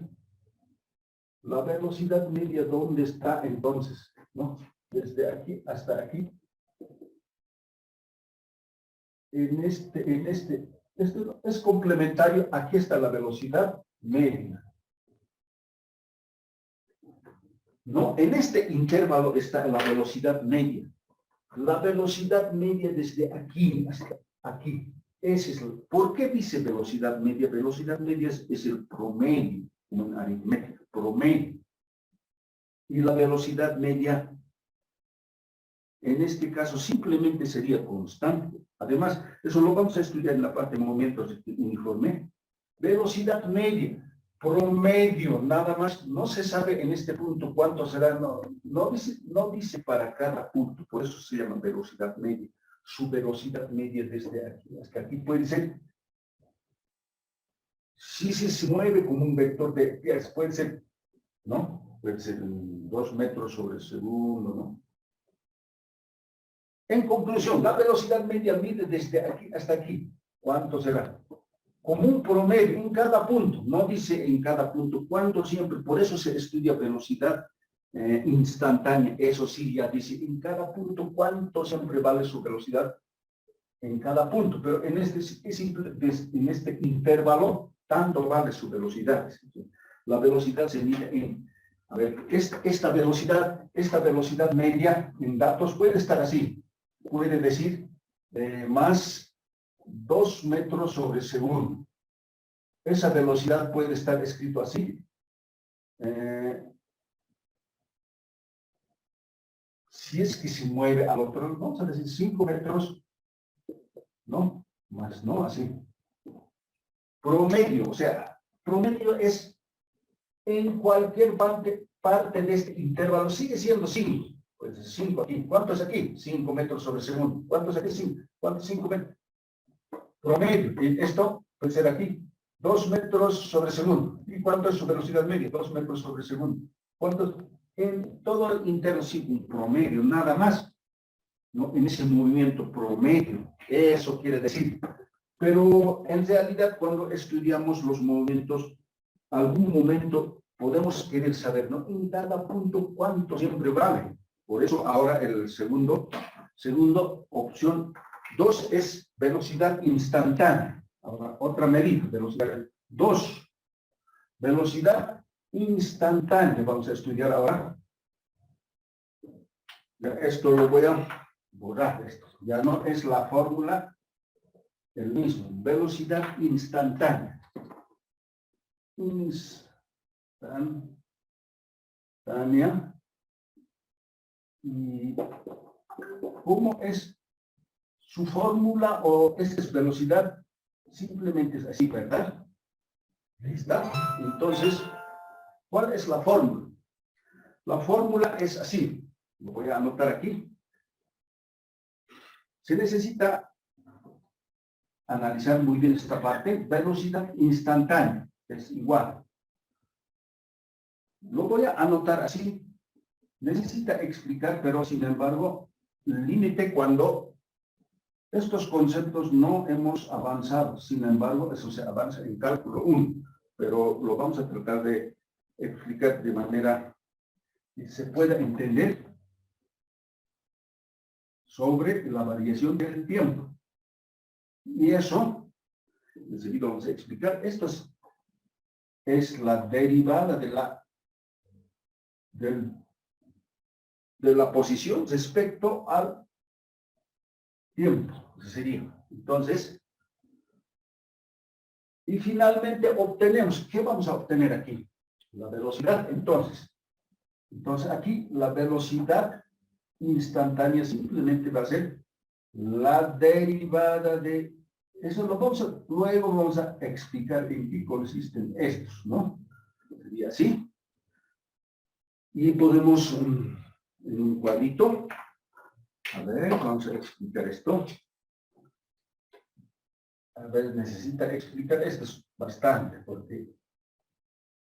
La velocidad media, ¿dónde está entonces? ¿No? Desde aquí hasta aquí. Esto es complementario. Aquí está la velocidad media. No, en este intervalo está la velocidad media. La velocidad media desde aquí hasta aquí. Ese es ¿por qué dice velocidad media? Velocidad media es el promedio, en aritmética, promedio. Y la velocidad media, en este caso, simplemente sería constante. Además, eso lo vamos a estudiar en la parte de movimientos uniforme. Velocidad media, promedio, nada más. No se sabe en este punto cuánto será, no dice para cada punto, por eso se llama velocidad media. Su velocidad media desde aquí hasta aquí puede ser, si se mueve como un vector de, puede ser, ¿no? Puede ser 2 metros sobre segundo, ¿no? En conclusión, la velocidad media mide desde aquí hasta aquí. ¿Cuánto será? Como un promedio en cada punto, no dice en cada punto cuánto siempre, por eso se estudia velocidad instantánea, eso sí ya dice en cada punto cuánto siempre vale su velocidad en cada punto, pero en este intervalo tanto vale su velocidad. La velocidad se mide en, a ver, esta velocidad media en datos puede estar así, puede decir más 2 metros sobre segundo. Esa velocidad puede estar escrito así. Si es que se mueve al otro, vamos a decir 5 metros, no, más no, así. Promedio, o sea, promedio es en cualquier parte de este intervalo, sigue siendo 5. Pues 5 aquí. ¿Cuánto es aquí? 5 metros sobre segundo. ¿Cuánto es aquí? 5. ¿Cuánto es 5 metros? Promedio. Y esto puede ser aquí. 2 metros sobre segundo. ¿Y cuánto es su velocidad media? 2 metros sobre segundo. ¿Cuánto? En todo el interno, sí, un promedio, nada más. ¿No? En ese movimiento promedio. Eso quiere decir. Pero en realidad, cuando estudiamos los movimientos, algún momento podemos querer saber, ¿no? En cada punto, ¿cuánto siempre vale? Por eso ahora el segundo opción 2 es velocidad instantánea. Ahora, otra medida, velocidad 2. Velocidad instantánea. Vamos a estudiar ahora. Esto lo voy a borrar. Esto ya no es la fórmula el mismo. Velocidad instantánea. Instantánea. ¿Y cómo es su fórmula o esa es velocidad? Simplemente es así, ¿verdad? Ahí está. Entonces, ¿cuál es la fórmula? La fórmula es así. Lo voy a anotar aquí. Se necesita analizar muy bien esta parte. Velocidad instantánea es igual. Lo voy a anotar así. Necesita explicar, pero sin embargo, límite cuando estos conceptos no hemos avanzado. Sin embargo, eso se avanza en cálculo 1, pero lo vamos a tratar de explicar de manera que se pueda entender sobre la variación del tiempo. Y eso, enseguida vamos a explicar, esto es la derivada de la posición respecto al tiempo. Sería. Entonces, y finalmente obtenemos, ¿qué vamos a obtener aquí? La velocidad, entonces aquí la velocidad instantánea simplemente va a ser la derivada de, eso luego vamos a explicar en qué consisten estos, ¿no? Sería así. Y podemos, en un cuadrito, a ver, vamos a explicar esto. A ver, necesita explicar esto bastante, porque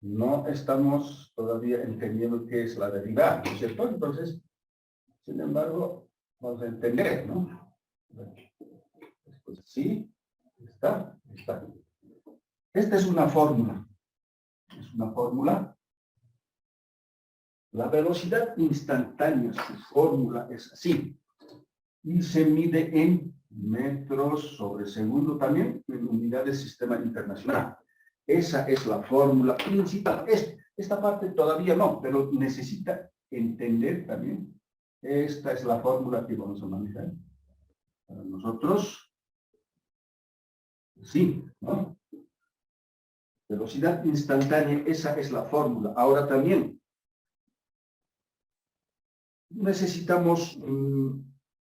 no estamos todavía entendiendo qué es la derivada, ¿no es cierto? Entonces, sin embargo, vamos a entender, ¿no? Pues sí, está. Esta es una fórmula. Es una fórmula. La velocidad instantánea, su fórmula es así. Y se mide en metros sobre segundo también, en unidades de sistema internacional. Esa es la fórmula principal. Esta parte todavía no, pero necesita entender también. Esta es la fórmula que vamos a manejar. Para nosotros, sí, ¿no? Velocidad instantánea, esa es la fórmula. Ahora también necesitamos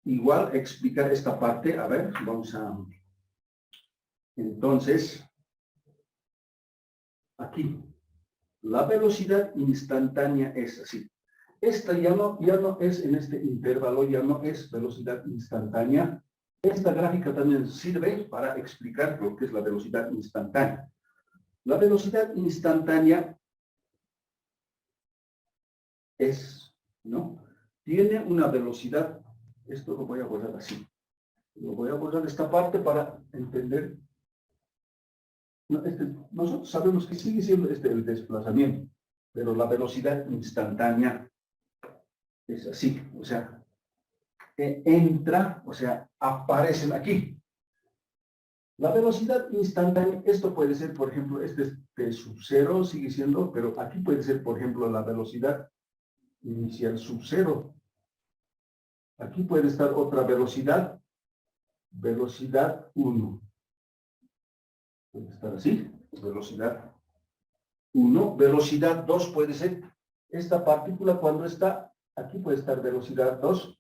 igual explicar esta parte. A ver, vamos a... Entonces, aquí, la velocidad instantánea es así. Esta ya no es en este intervalo, ya no es velocidad instantánea. Esta gráfica también sirve para explicar lo que es la velocidad instantánea. La velocidad instantánea es, ¿no? Tiene una velocidad, esto lo voy a borrar así. Lo voy a borrar esta parte para entender. Nosotros sabemos que sigue siendo el desplazamiento, pero la velocidad instantánea es así, o sea, entra, o sea, aparecen aquí. La velocidad instantánea, esto puede ser, por ejemplo, este T sub 0 sigue siendo, pero aquí puede ser, por ejemplo, la velocidad inicial sub 0. Aquí puede estar otra velocidad 1. Puede estar así, velocidad 1. Velocidad 2 puede ser esta partícula cuando está, aquí puede estar velocidad 2,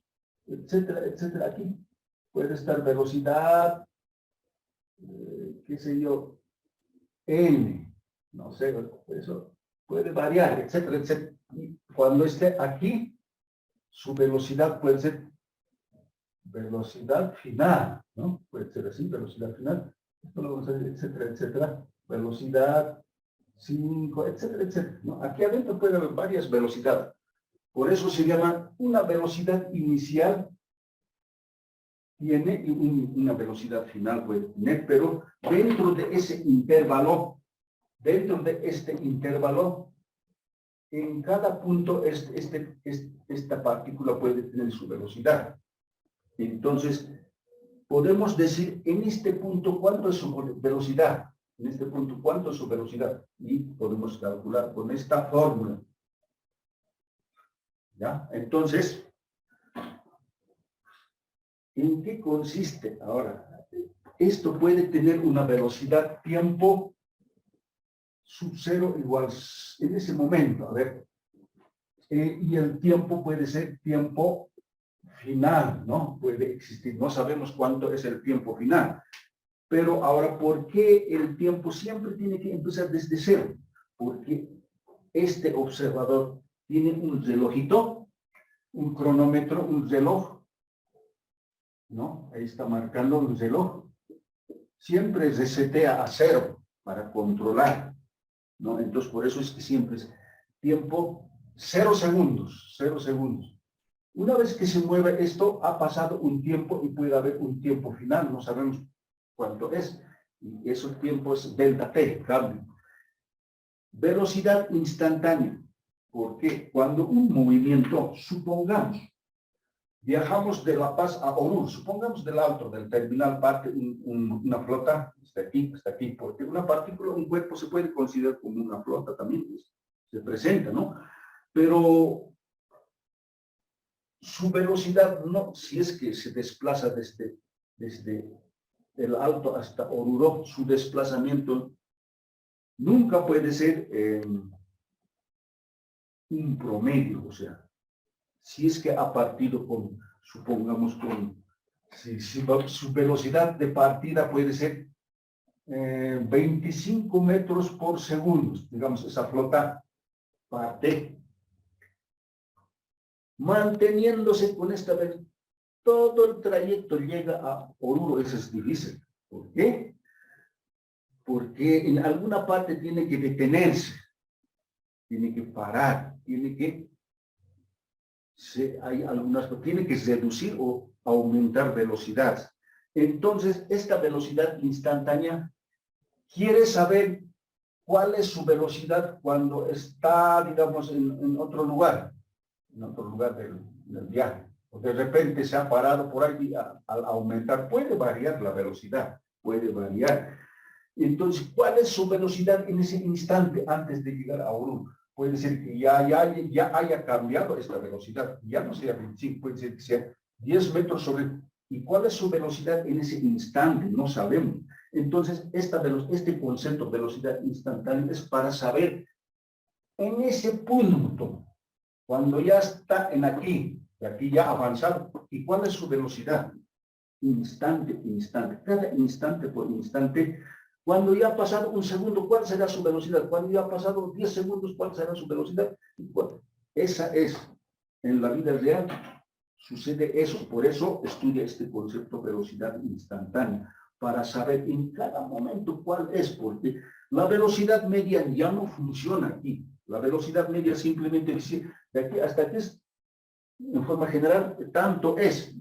etcétera, etcétera. Aquí puede estar velocidad, qué sé yo, n, no sé, eso puede variar, etcétera, etcétera. Y cuando esté aquí, su velocidad puede ser velocidad final, ¿no? Puede ser así, velocidad final. Esto lo vamos a ver, etcétera, etcétera. Velocidad 5, etcétera, etcétera, ¿no? Aquí adentro puede haber varias velocidades. Por eso se llama una velocidad inicial, tiene una velocidad final, puede tener, pero dentro de ese intervalo, en cada punto esta partícula puede tener su velocidad. Entonces, podemos decir en este punto cuánto es su velocidad. En este punto cuánto es su velocidad. Y podemos calcular con esta fórmula. ¿Ya? Entonces, ¿en qué consiste? Ahora, esto puede tener una velocidad tiempo sub cero igual en ese momento. A ver. Y el tiempo puede ser tiempo final, ¿no? Puede existir. No sabemos cuánto es el tiempo final. Pero ahora, ¿por qué el tiempo siempre tiene que empezar desde cero? Porque este observador tiene un relojito, un cronómetro, un reloj, ¿no? Ahí está marcando un reloj. Siempre resetea a cero para controlar, ¿no? Entonces, por eso es que siempre es tiempo 0 segundos, 0 segundos. Una vez que se mueve esto, ha pasado un tiempo y puede haber un tiempo final, no sabemos cuánto es. Y ese tiempo es delta t, cambio. Velocidad instantánea. Porque cuando un movimiento, supongamos, viajamos de La Paz a Oruro, supongamos del alto, del terminal parte una flota, hasta aquí, porque una partícula, un cuerpo se puede considerar como una flota también, pues, se presenta, ¿no? Pero su velocidad, no, si es que se desplaza desde el alto hasta Oruro, su desplazamiento nunca puede ser un promedio, o sea, si es que ha partido con, supongamos, si su velocidad de partida puede ser 25 metros por segundo, digamos, esa flota parte, manteniéndose con esta velocidad, todo el trayecto llega a Oruro, eso es difícil. ¿Por qué? Porque en alguna parte tiene que detenerse, tiene que parar, tiene que tiene que reducir o aumentar velocidad. Entonces, esta velocidad instantánea quiere saber cuál es su velocidad cuando está, digamos, en otro lugar del viaje. O de repente se ha parado por ahí al aumentar, puede variar la velocidad, puede variar. Entonces, ¿cuál es su velocidad en ese instante antes de llegar a Oruro? Puede ser que ya haya cambiado esta velocidad, ya no sea 25, puede ser que sea 10 metros sobre... ¿Y cuál es su velocidad en ese instante? No sabemos. Entonces, este concepto de velocidad instantánea es para saber en ese punto, cuando ya está de aquí ya avanzado, ¿y cuál es su velocidad? Instante, cada instante por instante. Cuando ya ha pasado un segundo, ¿cuál será su velocidad? Cuando ya ha pasado 10 segundos, ¿cuál será su velocidad? Esa es, en la vida real, sucede eso. Por eso estudia este concepto de velocidad instantánea, para saber en cada momento cuál es, porque la velocidad media ya no funciona aquí. La velocidad media simplemente dice, de aquí hasta aquí es, en forma general, tanto es.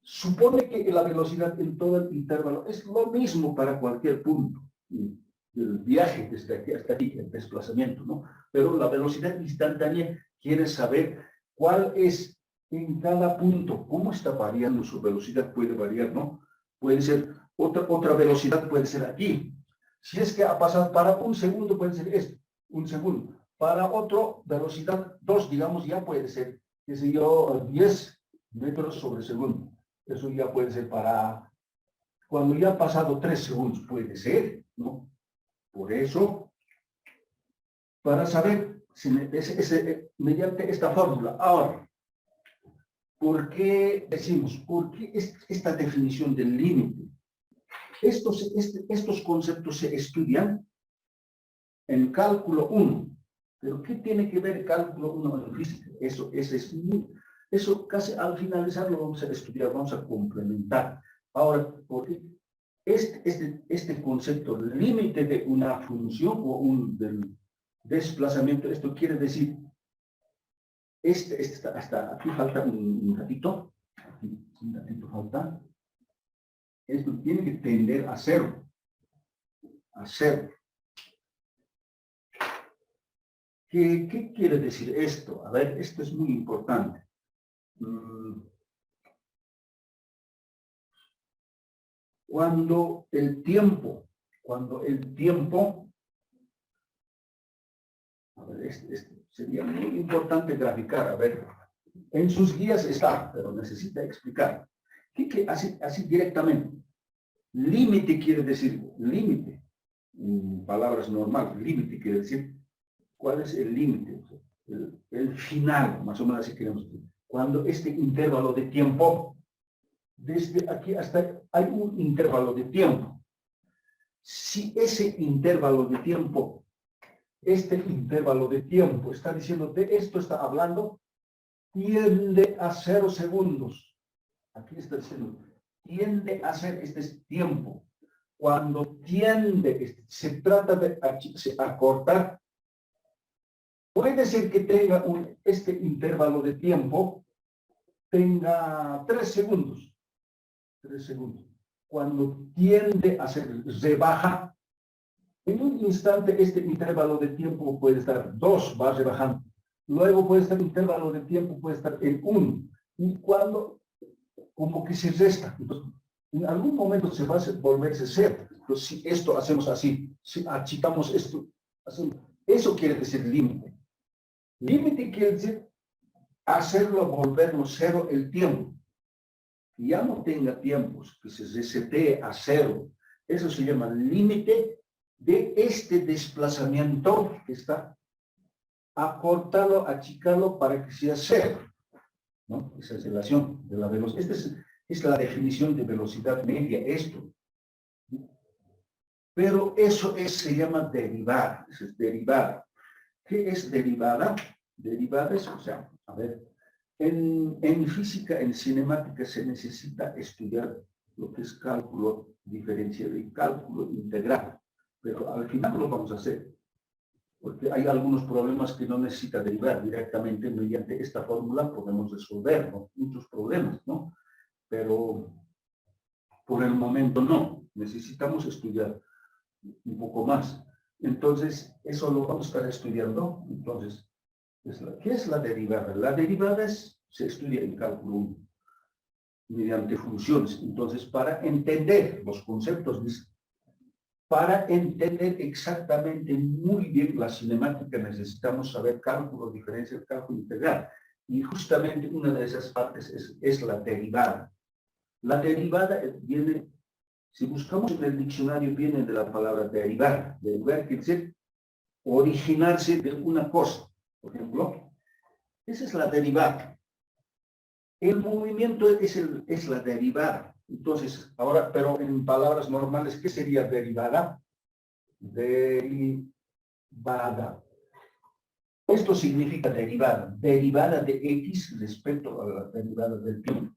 Supone que la velocidad en todo el intervalo es lo mismo para cualquier punto. El viaje desde aquí hasta aquí, el desplazamiento, ¿no? Pero la velocidad instantánea quiere saber cuál es en cada punto, cómo está variando su velocidad, puede variar, ¿no? Puede ser otra velocidad, puede ser aquí. Si es que ha pasado para un segundo, puede ser esto, un segundo. Para otro, velocidad 2, digamos, ya puede ser, qué sé yo, 10 metros sobre segundo. Eso ya puede ser para, cuando ya ha pasado 3 segundos, puede ser, ¿no? Por eso, para saber, mediante esta fórmula. Ahora, ¿por qué decimos? ¿Por qué esta definición del límite? Estos conceptos se estudian en cálculo 1. ¿Pero qué tiene que ver cálculo 1 en física? Eso casi al finalizar lo vamos a estudiar, vamos a complementar. Ahora, porque este concepto límite de una función o del desplazamiento, esto quiere decir, hasta aquí falta un ratito, un ratito falta, esto tiene que tender a cero, a cero. ¿Qué quiere decir esto? A ver, esto es muy importante. cuando el tiempo, a ver, sería muy importante graficar, a ver, en sus guías está, pero necesita explicar. Así directamente. Límite quiere decir, límite, en palabras normales, límite quiere decir, ¿cuál es el límite? El final, más o menos así queremos decir. Cuando este intervalo de tiempo, desde aquí hasta, hay un intervalo de tiempo. Si ese intervalo de tiempo, está diciéndote, esto está hablando, tiende a 0 segundos. Aquí está diciendo, tiende a ser este tiempo. Cuando se trata de acortar, puede ser que tenga este intervalo de tiempo, tenga 3 segundos. 3 segundos. Cuando tiende a ser rebaja, en un instante este intervalo de tiempo puede estar 2, va rebajando. Luego puede estar intervalo de tiempo, puede estar en 1. Y cuando como que se resta. Entonces, en algún momento se va a volverse 0. Entonces, si esto hacemos así, si achicamos esto, así, eso quiere decir límite. Límite quiere decir hacerlo volverlo 0 el tiempo. Que ya no tenga tiempos, que se resetee a 0. Eso se llama límite de este desplazamiento que está acortado, achicado para que sea 0. ¿No? Esa es relación de la velocidad. Esta es la definición de velocidad media, esto. Pero eso se llama derivada. Eso es derivada. ¿Qué es derivada? Derivada es, o sea, a ver, en física, en cinemática se necesita estudiar lo que es cálculo diferencial y cálculo integral. Pero al final lo vamos a hacer. Porque hay algunos problemas que no necesita derivar directamente mediante esta fórmula, podemos resolver, ¿no? Muchos problemas, ¿no? Pero por el momento no, necesitamos estudiar un poco más. Entonces, eso lo vamos a estar estudiando. Entonces, ¿qué es la derivada? La derivada se estudia en cálculo 1, mediante funciones. Entonces, para entender los conceptos, para entender exactamente muy bien la cinemática necesitamos saber cálculo diferencial, cálculo integral. Y justamente una de esas partes es la derivada. La derivada viene, si buscamos en el diccionario, viene de la palabra derivar. Derivar quiere decir originarse de una cosa. Por ejemplo, esa es la derivada. El movimiento es la derivada. Entonces, ahora, pero en palabras normales, ¿qué sería derivada? Derivada. Esto significa derivada. Derivada de X respecto a la derivada del tiempo.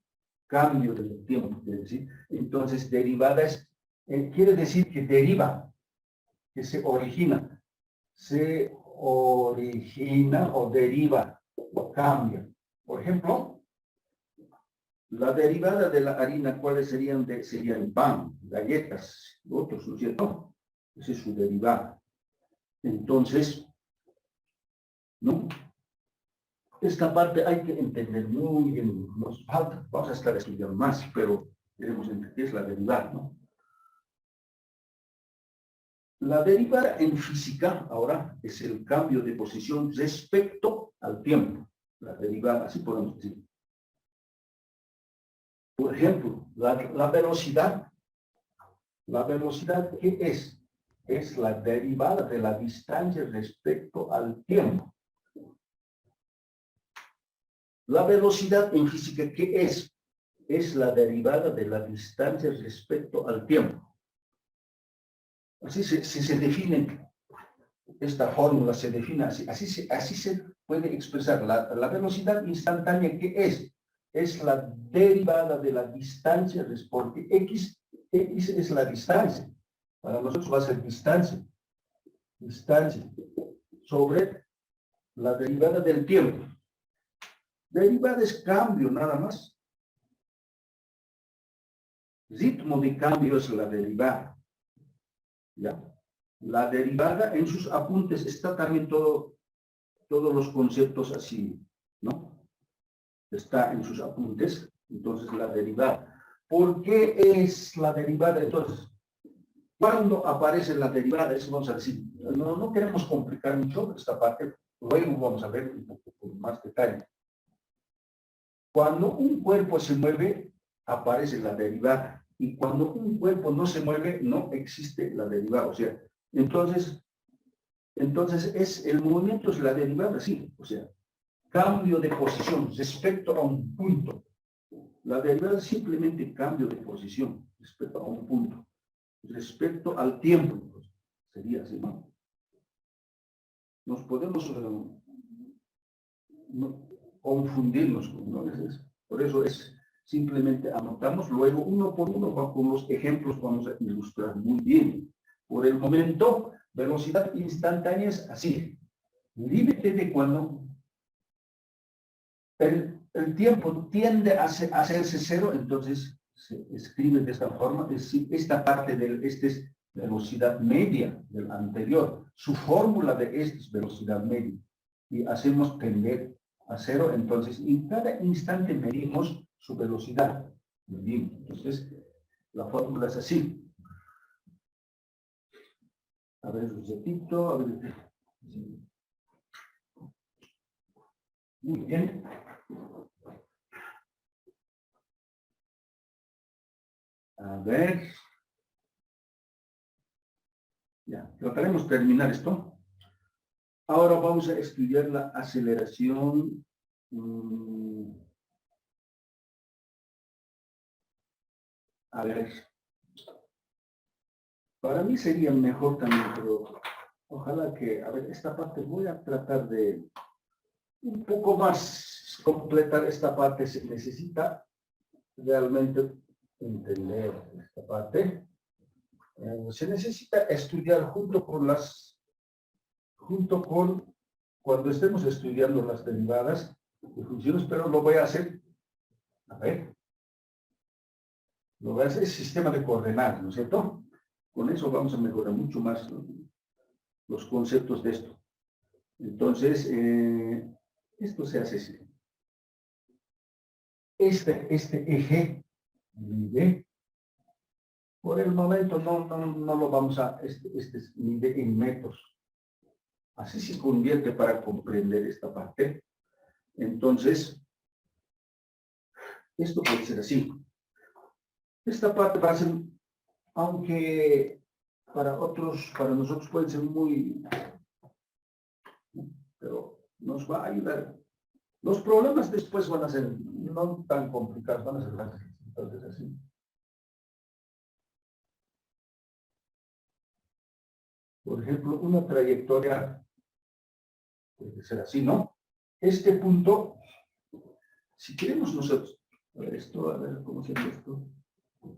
Cambio del tiempo, quiere decir. Entonces, derivada quiere decir que deriva, que se origina. Se origina o deriva, o cambia. Por ejemplo, la derivada de la harina, ¿cuáles serían? Serían pan, galletas, otros, ¿no es cierto? Esa es su derivada. Entonces, ¿no? Esta parte hay que entender muy bien. Nos falta, vamos a estar estudiando más, pero queremos entender qué es la derivada, ¿no? La derivada en física, ahora, es el cambio de posición respecto al tiempo. La derivada, así podemos decir. Por ejemplo, la velocidad. ¿La velocidad qué es? Es la derivada de la distancia respecto al tiempo. La velocidad en física ¿qué es? Es la derivada de la distancia respecto al tiempo. Así se define, esta fórmula se define así. Así se puede expresar. La velocidad instantánea ¿qué es? Es la derivada de la distancia, porque X es la distancia. Para nosotros va a ser distancia. Distancia sobre la derivada del tiempo. Derivada es cambio, nada más. Ritmo de cambio es la derivada. ¿Ya? La derivada en sus apuntes está también todos los conceptos así, ¿no? Está en sus apuntes, entonces la derivada. ¿Por qué es la derivada? Entonces, ¿cuándo aparece la derivada? Eso vamos a decir. No queremos complicar mucho esta parte. Luego vamos a ver un poco con más detalle. Cuando un cuerpo se mueve, aparece la derivada. Y cuando un cuerpo no se mueve, no existe la derivada. O sea, entonces es el movimiento es la derivada, sí. O sea, cambio de posición respecto a un punto. La derivada es simplemente cambio de posición respecto a un punto. Respecto al tiempo, pues, sería así, ¿no? Nos podemos confundirnos, ¿no? Por eso es simplemente anotamos, luego uno por uno con los ejemplos vamos a ilustrar muy bien. Por el momento, velocidad instantánea es así. Límite de cuando el tiempo tiende a hacerse cero, entonces se escribe de esta forma, es decir, esta parte es velocidad media del anterior. Su fórmula de este es velocidad media. Y hacemos tender a cero, entonces en cada instante medimos su velocidad. Medimos. Entonces, la fórmula es así. A ver, un ratito, a ver. Muy bien. A ver. Ya, trataremos de terminar esto. Ahora vamos a estudiar la aceleración. A ver. Para mí sería mejor también, pero ojalá que, a ver, esta parte voy a tratar de un poco más completar esta parte. Se necesita realmente entender esta parte. Se necesita estudiar cuando estemos estudiando las derivadas de funciones, pero lo voy a hacer, a ver, lo voy a hacer sistema de coordenadas, ¿no es cierto? Con eso vamos a mejorar mucho más, ¿no?, los conceptos de esto. Entonces, esto se hace así. Este eje, mide, por el momento no lo vamos a, mide en metros. Así se convierte para comprender esta parte. Entonces, esto puede ser así. Esta parte va a ser, aunque para nosotros puede ser muy, pero nos va a ayudar. Los problemas después van a ser no tan complicados, van a ser fáciles. Entonces, así. Por ejemplo, una trayectoria puede ser así, ¿no? Este punto, si queremos nosotros, a ver esto, a ver cómo se llama esto,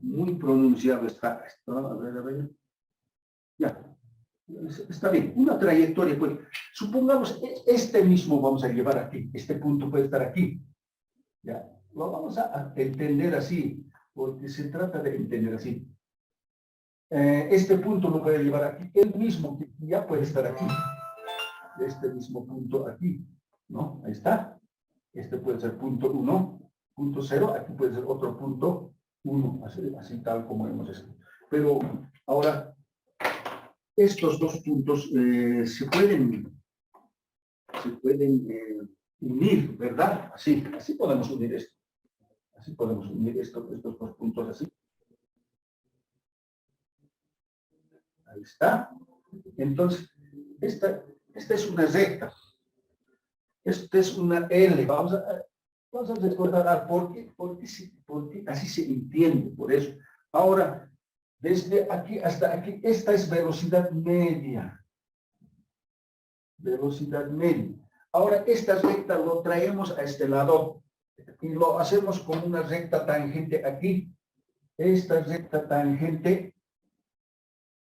muy pronunciado está esto, a ver, ya, está bien, una trayectoria, pues, supongamos, este mismo vamos a llevar aquí, este punto puede estar aquí, ya, lo vamos a entender así, porque se trata de entender así. Este punto lo puede llevar aquí, el mismo que ya puede estar aquí, este mismo punto aquí, ¿no? Ahí está. Este puede ser punto 1, punto 0, aquí puede ser otro punto 1, así tal como hemos escrito. Pero ahora, estos dos puntos se pueden unir, ¿verdad? Así podemos unir esto. Así podemos unir estos dos puntos así. Ahí está. Entonces, esta es una recta. Esta es una L. Vamos a recordar porque así se entiende, por eso. Ahora, desde aquí hasta aquí, esta es velocidad media. Velocidad media. Ahora, esta recta lo traemos a este lado y lo hacemos como una recta tangente aquí. Esta recta tangente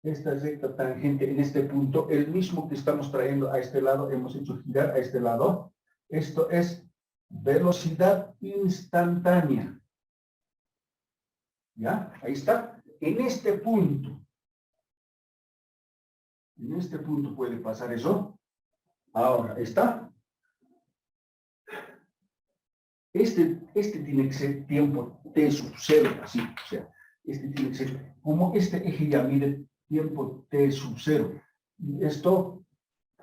en este punto, el mismo que estamos trayendo a este lado, hemos hecho girar a este lado. Esto es velocidad instantánea. ¿Ya? Ahí está. En este punto puede pasar eso. Ahora, está. Este tiene que ser tiempo t sub 0, así, o sea, este tiene que ser, como este eje ya mide tiempo t sub 0. Y esto,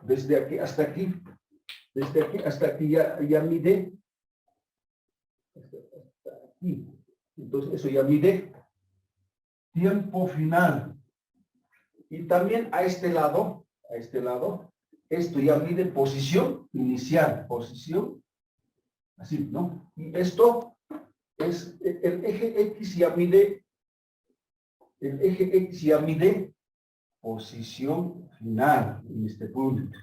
desde aquí hasta aquí ya mide, hasta aquí. Entonces, eso ya mide tiempo final. Y también a este lado, esto ya mide posición inicial, posición, así, ¿no? Y esto es, el eje X ya mide posición final en este punto.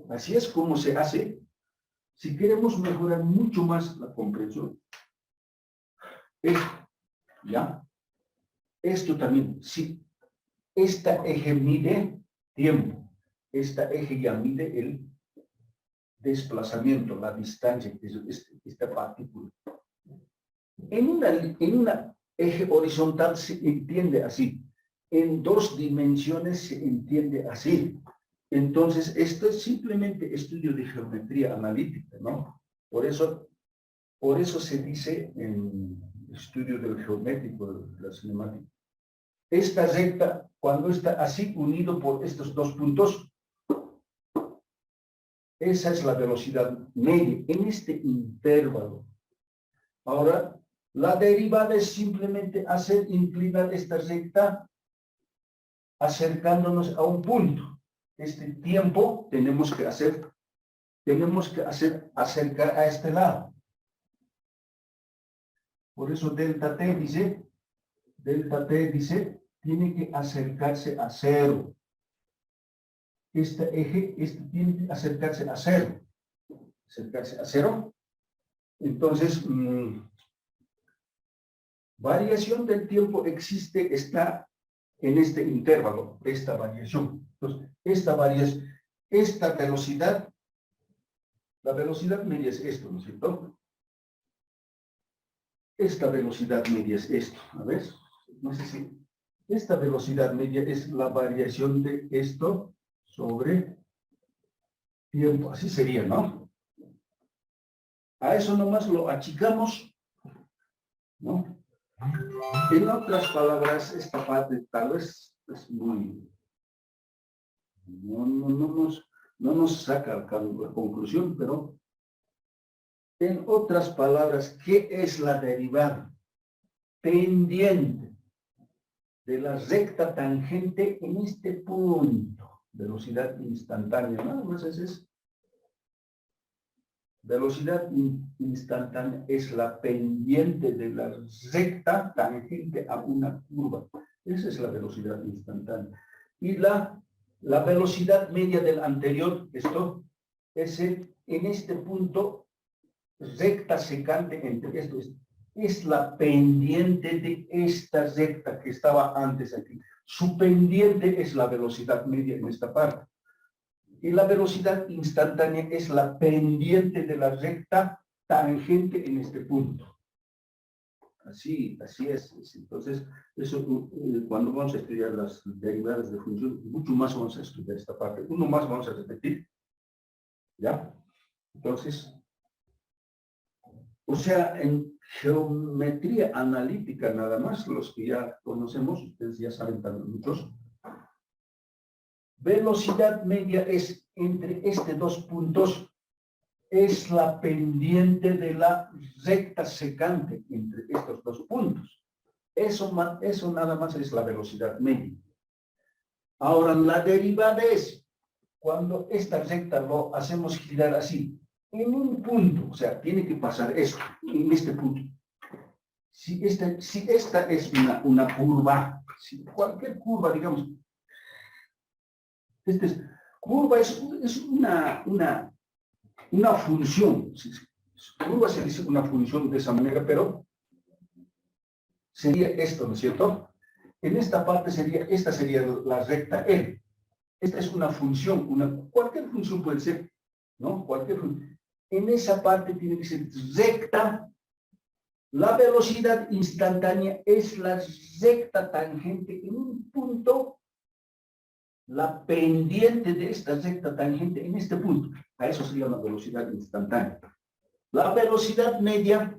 Así es como se hace. Si queremos mejorar mucho más la comprensión, esto, ¿ya? Esto también, si esta eje mide tiempo, esta eje ya mide el desplazamiento, la distancia, que es esta partícula. En una eje horizontal se entiende así, en 2 dimensiones se entiende así. Entonces, esto es simplemente estudio de geometría analítica, ¿no? Por eso se dice en estudio del geométrico, de la cinemática. Esta recta, cuando está así unido por estos 2 puntos, esa es la velocidad media en este intervalo. Ahora, la derivada es simplemente hacer inclinar esta recta acercándonos a un punto. Este tiempo tenemos que hacer acercar a este lado. Por eso delta t dice, tiene que acercarse a 0. Este eje tiene que acercarse a 0. Acercarse a 0. Entonces, variación del tiempo existe, está en este intervalo, esta variación. Entonces, esta velocidad, la velocidad media es esto, ¿no es cierto? Esta velocidad media es esto, a ver, no sé si esta velocidad media es la variación de esto sobre tiempo, así sería, ¿no? A eso nomás lo achicamos, ¿no? En otras palabras, esta parte tal vez es muy... No nos saca la conclusión, pero en otras palabras, ¿qué es la derivada? Pendiente de la recta tangente en este punto. Velocidad instantánea, nada más es velocidad instantánea es la pendiente de la recta tangente a una curva. Esa es la velocidad instantánea. Y la velocidad media del anterior, esto, en este punto, recta secante entre esto, es la pendiente de esta recta que estaba antes aquí. Su pendiente es la velocidad media en esta parte. Y la velocidad instantánea es la pendiente de la recta tangente en este punto. Así es. Entonces, eso, cuando vamos a estudiar las derivadas de función, mucho más vamos a estudiar esta parte. Uno más vamos a repetir. ¿Ya? Entonces, o sea, en geometría analítica nada más, los que ya conocemos, ustedes ya saben también muchos, velocidad media es entre estos 2 puntos, es la pendiente de la recta secante entre estos 2 puntos. Eso nada más es la velocidad media. Ahora, la derivada es cuando esta recta lo hacemos girar así, en un punto, o sea, tiene que pasar eso, en este punto. Si esta es una curva, si cualquier curva, digamos, curva es una función. Curva se dice una función de esa manera, pero sería esto, ¿no es cierto? En esta parte esta sería la recta L. Esta es una función, cualquier función puede ser, ¿no? Cualquier función. En esa parte tiene que ser recta. La velocidad instantánea es la recta tangente en un punto la pendiente de esta recta tangente en este punto. A eso se llama velocidad instantánea. La velocidad media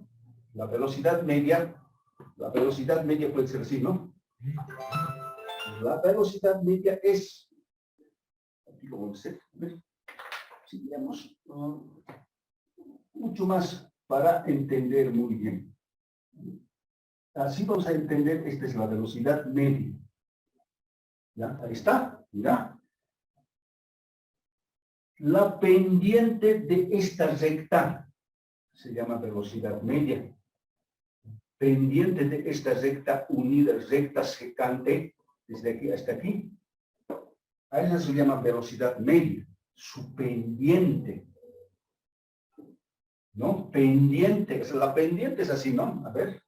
puede ser así, ¿no? La velocidad media es, aquí lo vamos a hacer, si digamos, mucho más para entender muy bien. Así vamos a entender, esta es la velocidad media. ¿Ya? Ahí está, mira. La pendiente de esta recta se llama velocidad media. Pendiente de esta recta unida, recta secante, desde aquí hasta aquí. A esa se llama velocidad media. Su pendiente. ¿No? Pendiente. La pendiente es así, ¿no? A ver.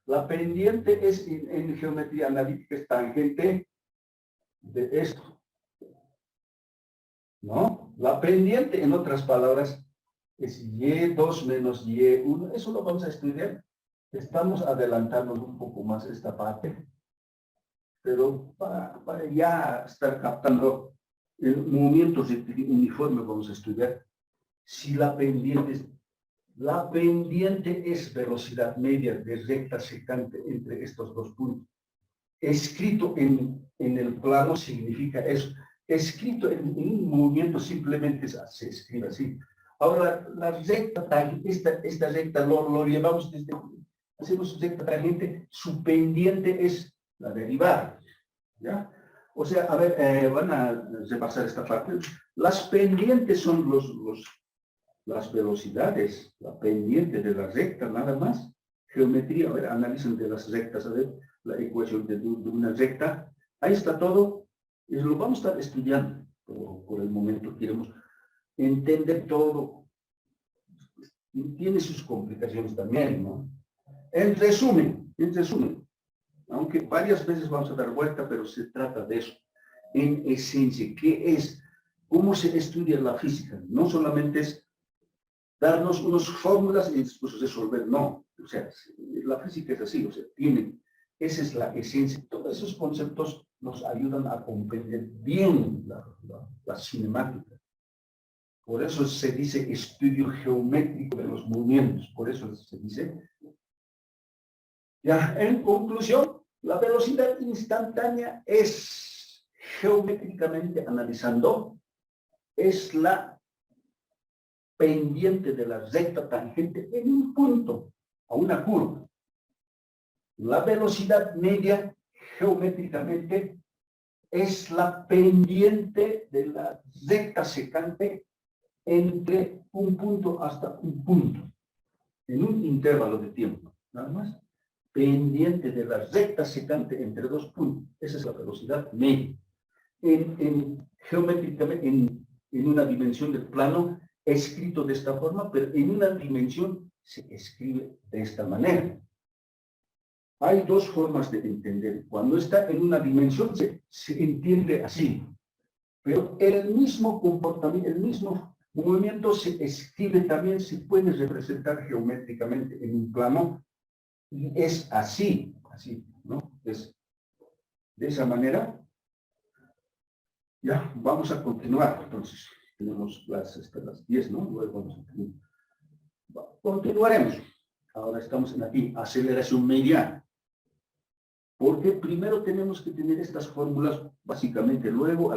La pendiente es en geometría analítica, es tangente de esto. ¿No? La pendiente, en otras palabras, es y2 menos y1. Eso lo vamos a estudiar. Estamos adelantando un poco más esta parte. Pero para ya estar captando movimientos uniformes vamos a estudiar. Si la pendiente es velocidad media de recta secante entre estos dos puntos. Escrito en el plano significa eso. Escrito en un movimiento simplemente se escribe así. Ahora, la recta tangente, esta recta lo llevamos desde, hacemos recta tangente, su pendiente es la derivada. ¿Ya? O sea, a ver, van a repasar esta parte. Las pendientes son las velocidades, la pendiente de la recta, nada más. Geometría, a ver, análisis de las rectas, a ver, la ecuación de una recta. Ahí está todo. Y lo vamos a estar estudiando. Por el momento queremos entender todo. Tiene sus complicaciones también, ¿no? En resumen, aunque varias veces vamos a dar vuelta, pero se trata de eso. En esencia, ¿qué es? ¿Cómo se estudia la física? No solamente es darnos unas fórmulas y después resolver, no. O sea, la física es así, o sea, esa es la esencia. Todos esos conceptos nos ayudan a comprender bien la cinemática. Por eso se dice estudio geométrico de los movimientos, por eso se dice. Ya, en conclusión, la velocidad instantánea es, geométricamente analizando, es la pendiente de la recta tangente en un punto, a una curva. La velocidad media, geométricamente, es la pendiente de la recta secante entre un punto hasta un punto, en un intervalo de tiempo, nada más. Pendiente de la recta secante entre dos puntos. Esa es la velocidad media. Geométricamente, en una dimensión del plano, escrito de esta forma, pero en una dimensión se escribe de esta manera. Hay dos formas de entender. Cuando está en una dimensión, se entiende así. Pero el mismo comportamiento, el mismo movimiento se escribe también, se puede representar geométricamente en un plano. Y es así, ¿no? Es de esa manera. Ya, vamos a continuar. Entonces, tenemos clases hasta las 10, ¿no? Luego vamos a terminar. Continuaremos. Ahora estamos en aquí, aceleración mediana. Porque primero tenemos que tener estas fórmulas, básicamente, luego